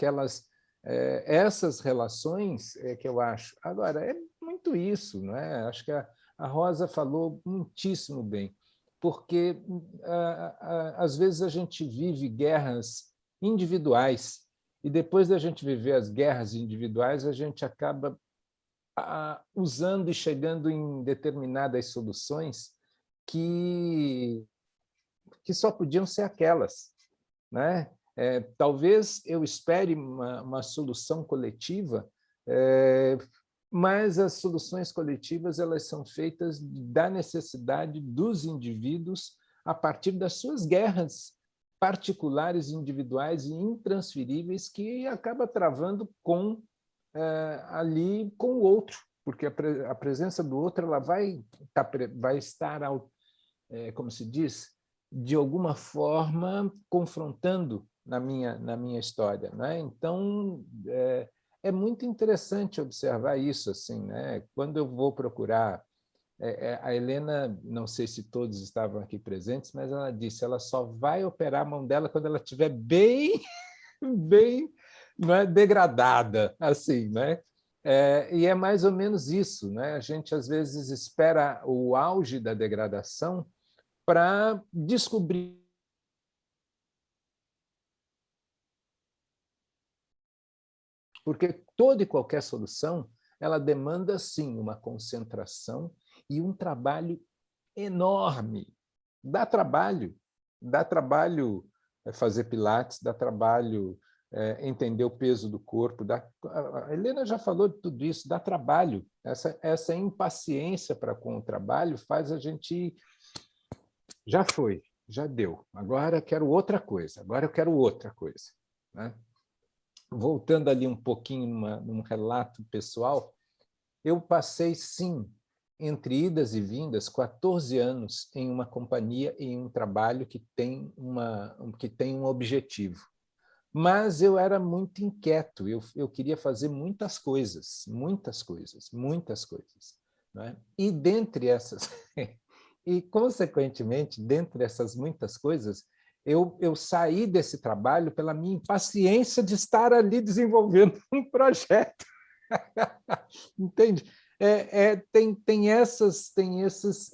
Essas relações que eu acho. Agora, é muito isso, né? Acho que a Rosa falou muitíssimo bem, porque às vezes a gente vive guerras individuais e depois da gente viver as guerras individuais, a gente acaba usando e chegando em determinadas soluções que que só podiam ser aquelas, né? Talvez eu espere uma solução coletiva, mas as soluções coletivas elas são feitas da necessidade dos indivíduos a partir das suas guerras particulares, individuais e intransferíveis que acaba travando ali com o outro, porque a presença do outro ela vai estar, como se diz, de alguma forma confrontando na minha história, né? Então é muito interessante observar isso, assim, né? Quando eu vou procurar a Helena, não sei se todos estavam aqui presentes, mas ela disse, ela só vai operar a mão dela quando ela estiver bem né, degradada, assim, né? E é mais ou menos isso, né? A gente às vezes espera o auge da degradação para descobrir porque toda e qualquer solução ela demanda sim uma concentração e um trabalho enorme. Dá trabalho fazer pilates, dá trabalho entender o peso do corpo. A Helena já falou de tudo isso, dá trabalho. Essa impaciência para com o trabalho faz a gente... Já foi, já deu. Agora eu quero outra coisa, né? Voltando ali um pouquinho num relato pessoal, eu passei, sim, entre idas e vindas, 14 anos em uma companhia, em um trabalho que tem um objetivo. Mas eu era muito inquieto, eu queria fazer muitas coisas, né? E dentre essas... e, consequentemente, dentre essas muitas coisas, eu saí desse trabalho pela minha impaciência de estar ali desenvolvendo um projeto. Entende? Tem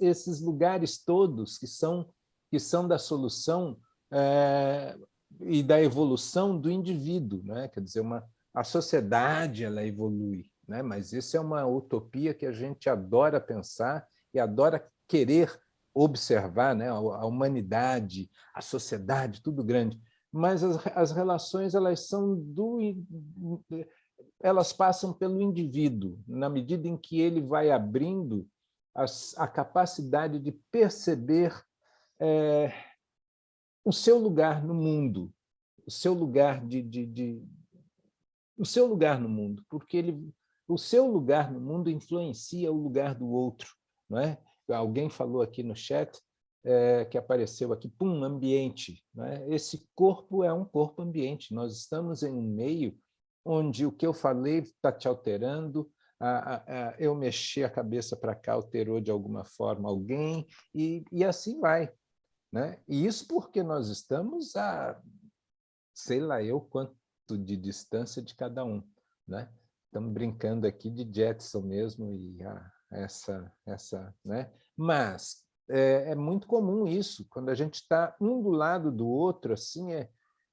esses lugares todos que são da solução e da evolução do indivíduo, né? Quer dizer, a sociedade ela evolui, né? Mas isso é uma utopia que a gente adora pensar e adora querer observar, né? A humanidade, a sociedade, tudo grande. Mas as relações elas passam pelo indivíduo, na medida em que ele vai abrindo a capacidade de perceber o seu lugar no mundo, o seu lugar no mundo, porque o seu lugar no mundo influencia o lugar do outro, não é? Alguém falou aqui no chat que apareceu aqui, ambiente, né? Esse corpo é um corpo ambiente. Nós estamos em um meio onde o que eu falei está te alterando, eu mexi a cabeça para cá, alterou de alguma forma alguém, e assim vai, né? E isso porque nós estamos a sei lá eu quanto de distância de cada um, né? Estamos brincando aqui de Jetson mesmo, e né? Mas é muito comum isso, quando a gente está um do lado do outro, assim,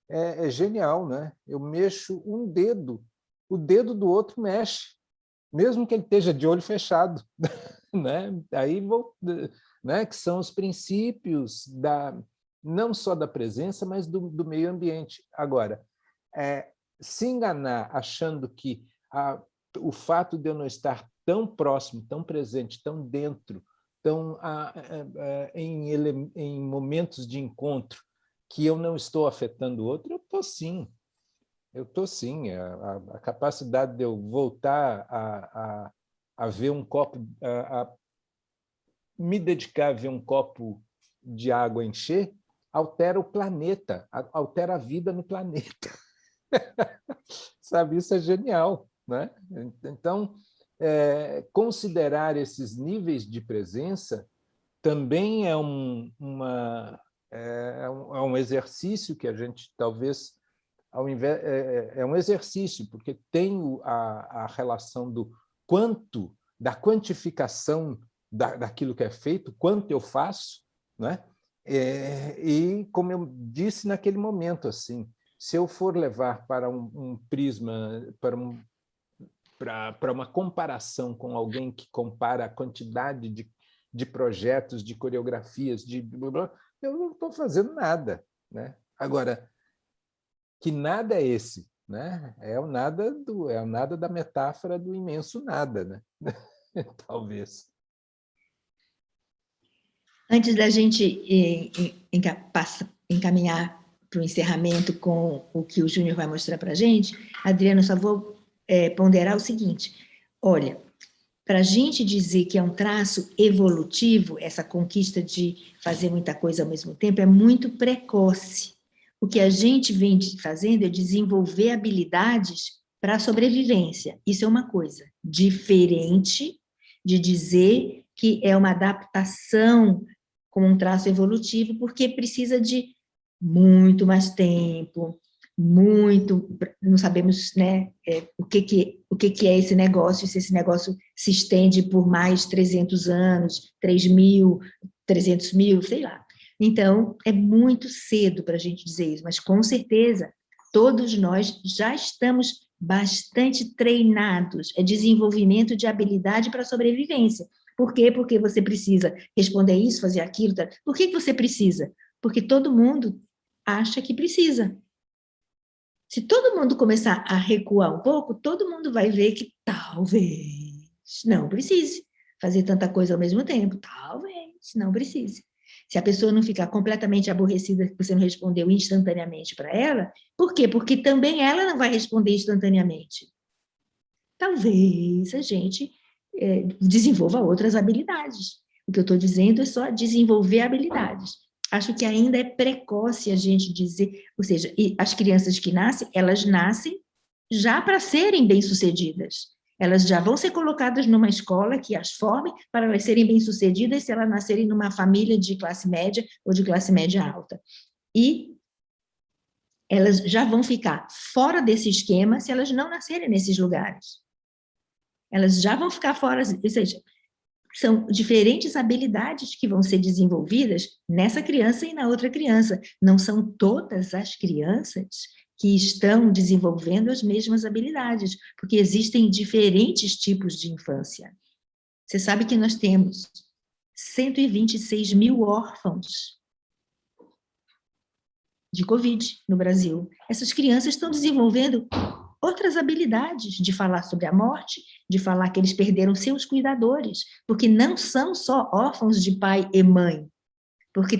é genial, né? Eu mexo um dedo, o dedo do outro mexe, mesmo que ele esteja de olho fechado, né? Aí né? Que são os princípios não só da presença, mas do meio ambiente. Agora, se enganar achando que o fato de eu não estar tão próximo, tão presente, tão dentro, em momentos de encontro, que eu não estou afetando o outro, eu estou sim. A capacidade de eu voltar a ver um copo, me dedicar a ver um copo de água encher, altera o planeta, altera a vida no planeta. Sabe, isso é genial, né? Então, considerar esses níveis de presença também é um exercício que a gente talvez é um exercício, porque tem a relação do quanto, da quantificação daquilo que é feito, quanto eu faço, né? E, como eu disse naquele momento, assim, se eu for levar para um prisma, para uma comparação com alguém que compara a quantidade de projetos, de coreografias, eu não estou fazendo nada, né? Agora, que nada é esse, né? É o nada da metáfora do imenso nada, né? Talvez. Antes da gente encaminhar para o encerramento com o que o Júnior vai mostrar para a gente, Adriano, só vou ponderar o seguinte: olha, para a gente dizer que é um traço evolutivo, essa conquista de fazer muita coisa ao mesmo tempo, é muito precoce. O que a gente vem fazendo é desenvolver habilidades para a sobrevivência. Isso é uma coisa diferente de dizer que é uma adaptação como um traço evolutivo, porque precisa de muito mais tempo, não sabemos, né, o que é esse negócio, se esse negócio se estende por mais 300 anos, 3.000, 300.000, sei lá. Então, é muito cedo para a gente dizer isso, mas com certeza, todos nós já estamos bastante treinados, é desenvolvimento de habilidade para a sobrevivência. Por quê? Porque você precisa responder isso, fazer aquilo. Tá? Por que você precisa? Porque todo mundo acha que precisa. Se todo mundo começar a recuar um pouco, todo mundo vai ver que talvez não precise fazer tanta coisa ao mesmo tempo. Talvez não precise. Se a pessoa não ficar completamente aborrecida que você não respondeu instantaneamente para ela, por quê? Porque também ela não vai responder instantaneamente. Talvez a gente desenvolva outras habilidades. O que eu estou dizendo é só desenvolver habilidades. Acho que ainda é precoce a gente dizer, ou seja, as crianças que nascem, elas nascem já para serem bem-sucedidas. Elas já vão ser colocadas numa escola que as forme para elas serem bem-sucedidas se elas nascerem numa família de classe média ou de classe média alta. E elas já vão ficar fora desse esquema se elas não nascerem nesses lugares. Elas já vão ficar fora, ou seja, são diferentes habilidades que vão ser desenvolvidas nessa criança e na outra criança. Não são todas as crianças que estão desenvolvendo as mesmas habilidades, porque existem diferentes tipos de infância. Você sabe que nós temos 126 mil órfãos de Covid no Brasil. Essas crianças estão desenvolvendo outras habilidades de falar sobre a morte, de falar que eles perderam seus cuidadores, porque não são só órfãos de pai e mãe, porque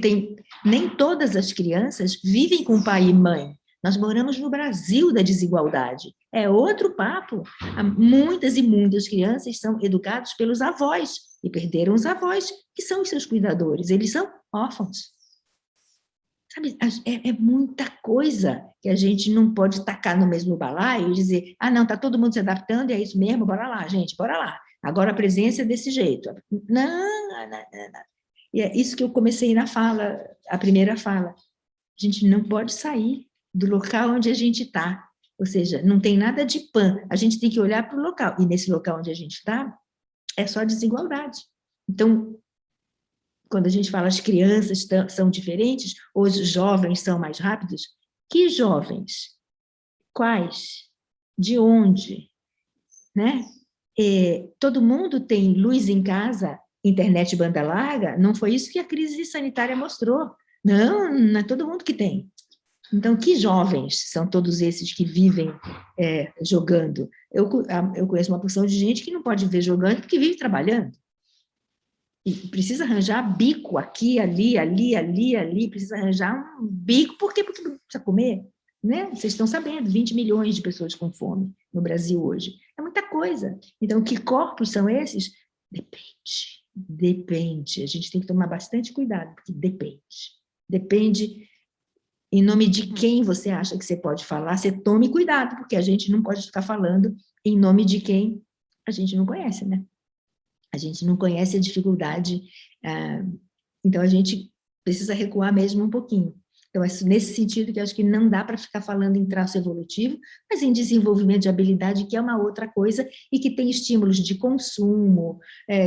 nem todas as crianças vivem com pai e mãe. Nós moramos no Brasil da desigualdade. É outro papo. Muitas e muitas crianças são educadas pelos avós e perderam os avós, que são os seus cuidadores. Eles são órfãos. Sabe, é muita coisa que a gente não pode tacar no mesmo balaio e dizer, não, está todo mundo se adaptando, é isso mesmo, bora lá, gente, bora lá. Agora a presença é desse jeito. Não. E é isso que eu comecei na fala, a primeira fala. A gente não pode sair do local onde a gente está. Ou seja, não tem nada de pan. A gente tem que olhar para o local. E nesse local onde a gente está, é só desigualdade. Então, quando a gente fala as crianças são diferentes, os jovens são mais rápidos, que jovens? Quais? De onde? Né? Todo mundo tem luz em casa, internet banda larga? Não foi isso que a crise sanitária mostrou. Não é todo mundo que tem. Então, que jovens são todos esses que vivem jogando? Eu conheço uma porção de gente que não pode viver jogando porque vive trabalhando. E precisa arranjar bico aqui, ali, precisa arranjar um bico, por quê? Porque precisa comer, né? Vocês estão sabendo, 20 milhões de pessoas com fome no Brasil hoje. É muita coisa. Então, que corpos são esses? Depende. A gente tem que tomar bastante cuidado, porque depende em nome de quem você acha que você pode falar, você tome cuidado, porque a gente não pode ficar falando em nome de quem a gente não conhece, né? A gente não conhece a dificuldade, então a gente precisa recuar mesmo um pouquinho. Então, é nesse sentido que eu acho que não dá para ficar falando em traço evolutivo, mas em desenvolvimento de habilidade, que é uma outra coisa, e que tem estímulos de consumo,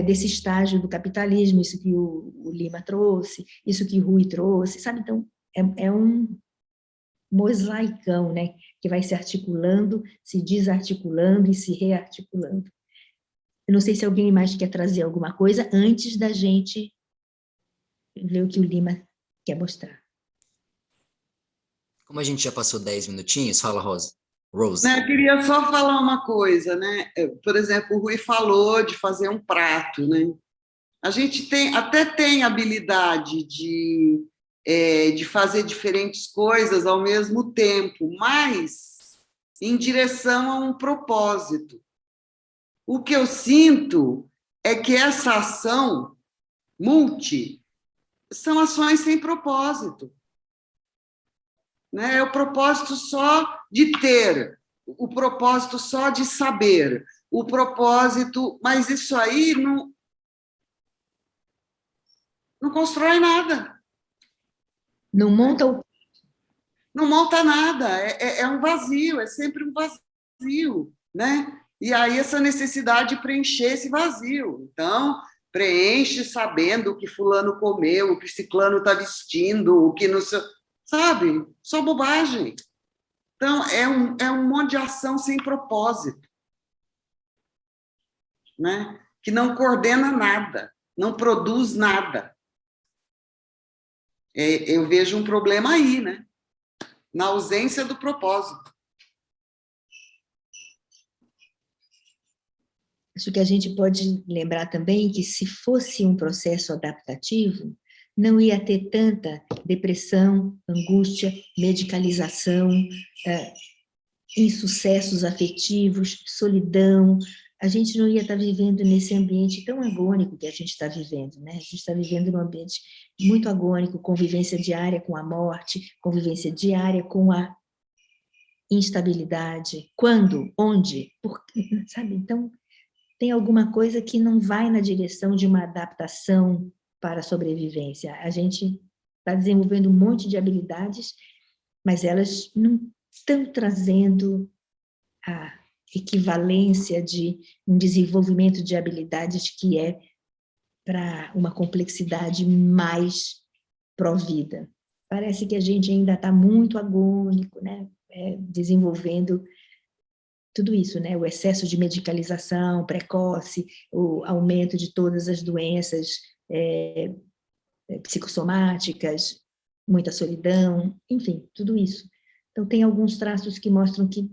desse estágio do capitalismo, isso que o Lima trouxe, isso que o Rui trouxe, sabe? Então, é um mosaicão, né? Que vai se articulando, se desarticulando e se rearticulando. Eu não sei se alguém mais quer trazer alguma coisa antes da gente ver o que o Lima quer mostrar. Como a gente já passou 10 minutinhos, fala, Rose. Rose. Né, eu queria só falar uma coisa, né? Por exemplo, o Rui falou de fazer um prato, né? A gente até tem habilidade de fazer diferentes coisas ao mesmo tempo, mas em direção a um propósito. O que eu sinto é que essa ação são ações sem propósito. Né? É o propósito só de ter, o propósito só de saber, o propósito, mas isso aí não constrói nada. Não monta o... Não monta nada, é um vazio, é sempre um vazio, né? E aí essa necessidade de preencher esse vazio. Então, preenche sabendo o que fulano comeu, o que ciclano está vestindo, o que não sei... Sabe? Só bobagem. Então, é um monte de ação sem propósito, né? Que não coordena nada, não produz nada. Eu vejo um problema aí, né? Na ausência do propósito. Acho que a gente pode lembrar também que, se fosse um processo adaptativo, não ia ter tanta depressão, angústia, medicalização, insucessos afetivos, solidão. A gente não ia estar vivendo nesse ambiente tão agônico que a gente está vivendo, né? A gente está vivendo num ambiente muito agônico, convivência diária com a morte, convivência diária com a instabilidade. Quando? Onde? Por quê? Sabe? Então, tem alguma coisa que não vai na direção de uma adaptação para a sobrevivência. A gente está desenvolvendo um monte de habilidades, mas elas não estão trazendo a equivalência de um desenvolvimento de habilidades que é para uma complexidade mais pró-vida. Parece que a gente ainda está muito agônico, né? Desenvolvendo tudo isso, né? O excesso de medicalização precoce, o aumento de todas as doenças psicossomáticas, muita solidão, enfim, tudo isso. Então, tem alguns traços que mostram que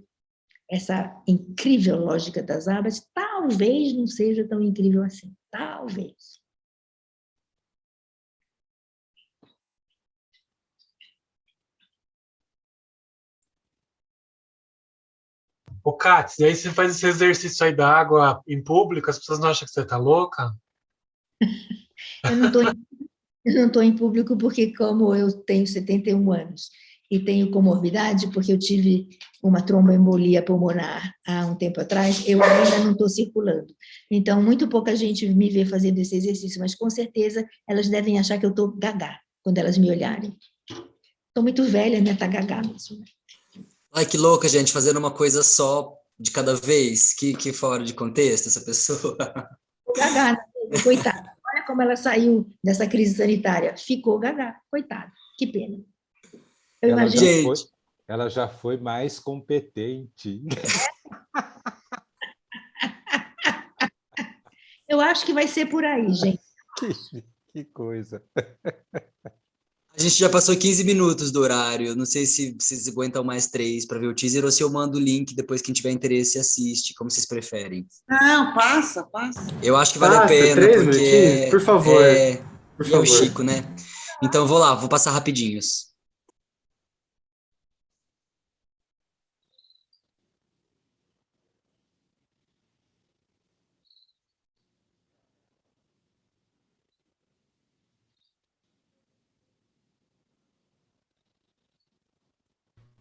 essa incrível lógica das abas talvez não seja tão incrível assim. Talvez. Ô, Katz, e aí você faz esse exercício aí da água em público, as pessoas não acham que você tá louca? Eu não estou em público porque, como eu tenho 71 anos e tenho comorbidade, porque eu tive uma tromboembolia pulmonar há um tempo atrás, eu ainda não estou circulando. Então, muito pouca gente me vê fazendo esse exercício, mas com certeza elas devem achar que eu estou gagá quando elas me olharem. Estou muito velha, né? Tá gagá mesmo. Ai, que louca, gente, fazendo uma coisa só de cada vez, que fora de contexto essa pessoa. Gagá, coitada. Olha como ela saiu dessa crise sanitária. Ficou gagá, coitada. Que pena. Eu imagino... Ela já foi mais competente. Eu acho que vai ser por aí, gente. Que coisa. A gente já passou 15 minutos do horário. Não sei se vocês aguentam mais 3 para ver o teaser ou se eu mando o link depois, quem tiver interesse assiste, como vocês preferem. Não, passa. Eu acho que vale a pena, 3 porque minutinhos? Por favor. Por favor. É o Chico, né? Então vou passar rapidinhos.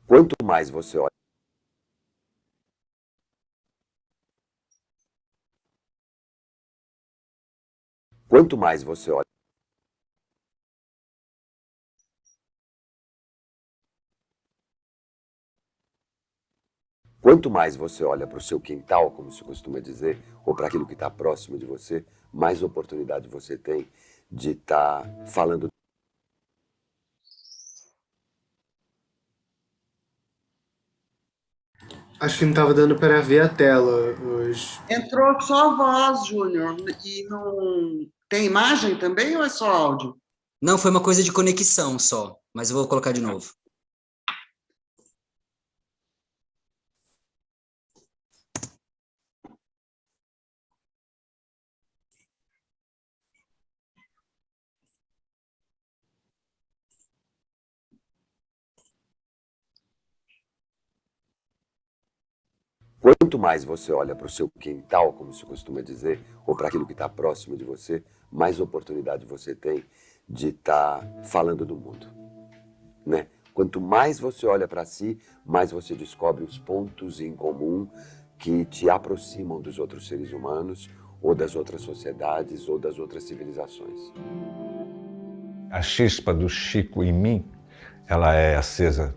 Quanto mais você olha. Quanto mais você olha. Quanto mais você olha para o seu quintal, como se costuma dizer, ou para aquilo que está próximo de você, mais oportunidade você tem de estar falando. Acho que não estava dando para ver a tela hoje. Entrou só a voz, Júnior, e não... Tem imagem também ou é só áudio? Não, foi uma coisa de conexão só, mas eu vou colocar de novo. Quanto mais você olha para o seu quintal, como se costuma dizer, ou para aquilo que está próximo de você, mais oportunidade você tem de estar falando do mundo, né? Quanto mais você olha para si, mais você descobre os pontos em comum que te aproximam dos outros seres humanos, ou das outras sociedades, ou das outras civilizações. A chispa do Chico em mim, ela é acesa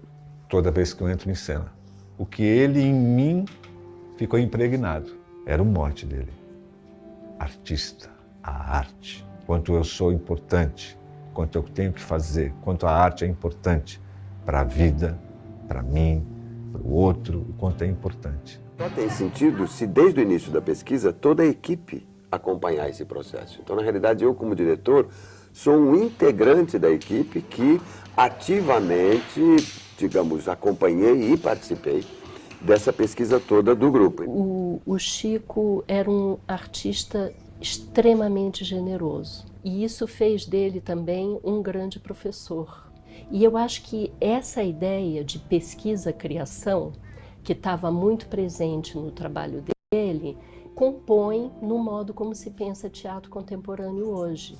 toda vez que eu entro em cena. O que ele em mim ficou impregnado. Era o mote dele. Artista, a arte. Quanto eu sou importante, quanto eu tenho que fazer, quanto a arte é importante para a vida, para mim, para o outro, o quanto é importante. Só tem sentido se desde o início da pesquisa toda a equipe acompanhar esse processo. Então, na realidade, eu como diretor sou um integrante da equipe que ativamente, digamos, acompanhei e participei dessa pesquisa toda do grupo. O Chico era um artista extremamente generoso e isso fez dele também um grande professor. E eu acho que essa ideia de pesquisa-criação, que estava muito presente no trabalho dele, compõe no modo como se pensa teatro contemporâneo hoje.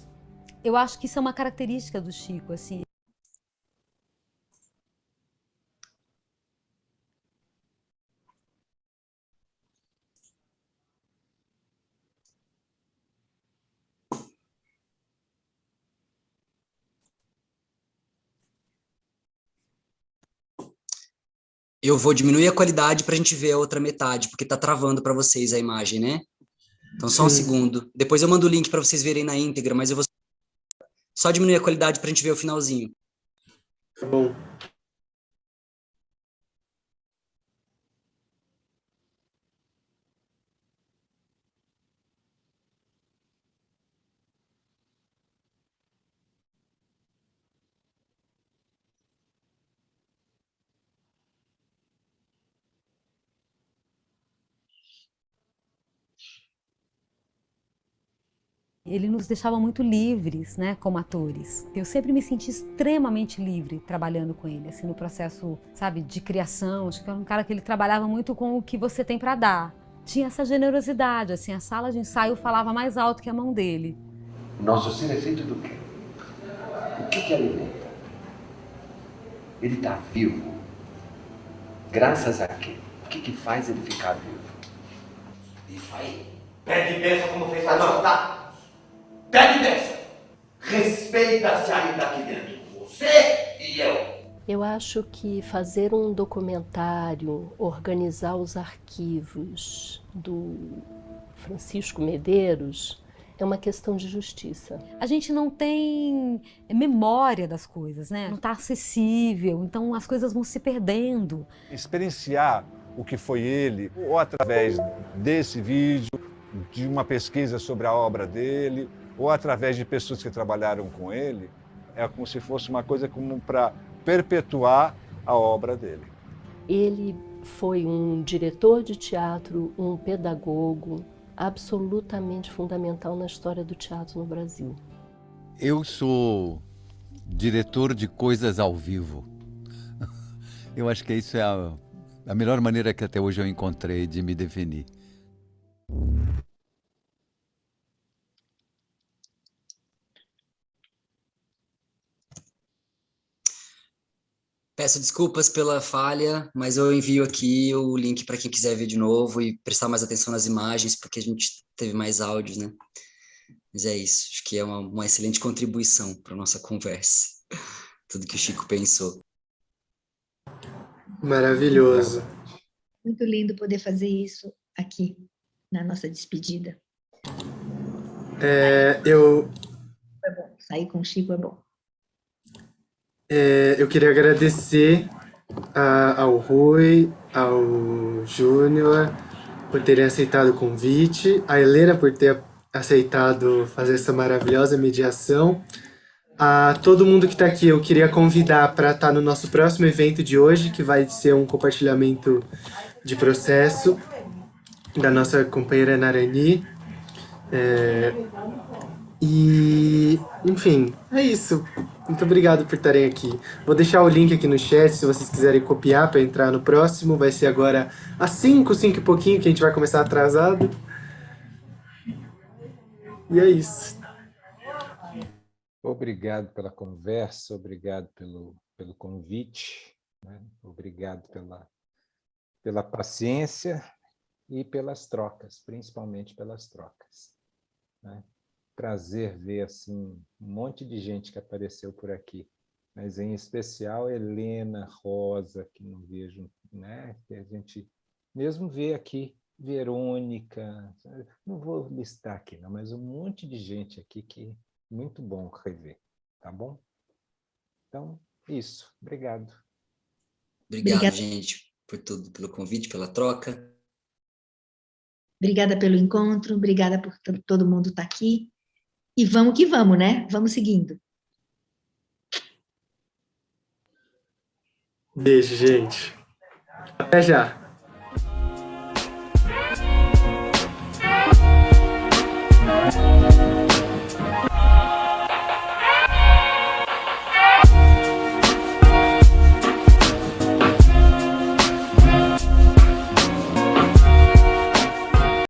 Eu acho que isso é uma característica do Chico, assim. Eu vou diminuir a qualidade para a gente ver a outra metade, porque tá travando para vocês a imagem, né? Então só um segundo. Depois eu mando o link para vocês verem na íntegra, mas eu vou só diminuir a qualidade para a gente ver o finalzinho. Tá bom. Ele nos deixava muito livres, né, como atores. Eu sempre me senti extremamente livre trabalhando com ele, assim, no processo, sabe, de criação. Acho que era um cara que ele trabalhava muito com o que você tem para dar. Tinha essa generosidade, assim, a sala de ensaio falava mais alto que a mão dele. Nosso ser é feito do quê? O que alimenta? Ele está vivo. Graças a quê? O que faz ele ficar vivo? Isso aí. Pede bênção como fez a não, tá? Pede bênção. Respeita-se ainda aqui dentro. Você e eu. Eu acho que fazer um documentário, organizar os arquivos do Francisco Medeiros, é uma questão de justiça. A gente não tem memória das coisas, né? Não está acessível, então as coisas vão se perdendo. Experienciar o que foi ele, ou através desse vídeo, de uma pesquisa sobre a obra dele, ou através de pessoas que trabalharam com ele, é como se fosse uma coisa como para perpetuar a obra dele. Ele foi um diretor de teatro, um pedagogo absolutamente fundamental na história do teatro no Brasil. Eu sou diretor de coisas ao vivo. Eu acho que isso é a melhor maneira que até hoje eu encontrei de me definir. Peço desculpas pela falha, mas eu envio aqui o link para quem quiser ver de novo e prestar mais atenção nas imagens, porque a gente teve mais áudios, né? Mas é isso, acho que é uma excelente contribuição para a nossa conversa, tudo que o Chico pensou. Maravilhoso. Muito lindo poder fazer isso aqui, na nossa despedida. É bom, sair com o Chico é bom. Eu queria agradecer ao Rui, ao Júnior por terem aceitado o convite, a Helena por ter aceitado fazer essa maravilhosa mediação, A todo mundo que está aqui, eu queria convidar para estar no nosso próximo evento de hoje, que vai ser um compartilhamento de processo da nossa companheira Narani. E, enfim, é isso. Muito obrigado por estarem aqui. Vou deixar o link aqui no chat, se vocês quiserem copiar para entrar no próximo. Vai ser agora às 5 e pouquinho, que a gente vai começar atrasado. E é isso. Obrigado pela conversa, obrigado pelo convite, né? Obrigado pela paciência e pelas trocas, principalmente pelas trocas, né? Prazer ver assim, um monte de gente que apareceu por aqui, mas em especial Helena, Rosa, que não vejo, né? Que a gente mesmo vê aqui, Verônica, não vou listar aqui, não, mas um monte de gente aqui que muito bom rever, tá bom? Então, isso. Obrigado. Obrigado, gente, por tudo, pelo convite, pela troca. Obrigada pelo encontro, obrigada por todo mundo estar aqui. E vamos que vamos, né? Vamos seguindo. Beijo, gente. Até já.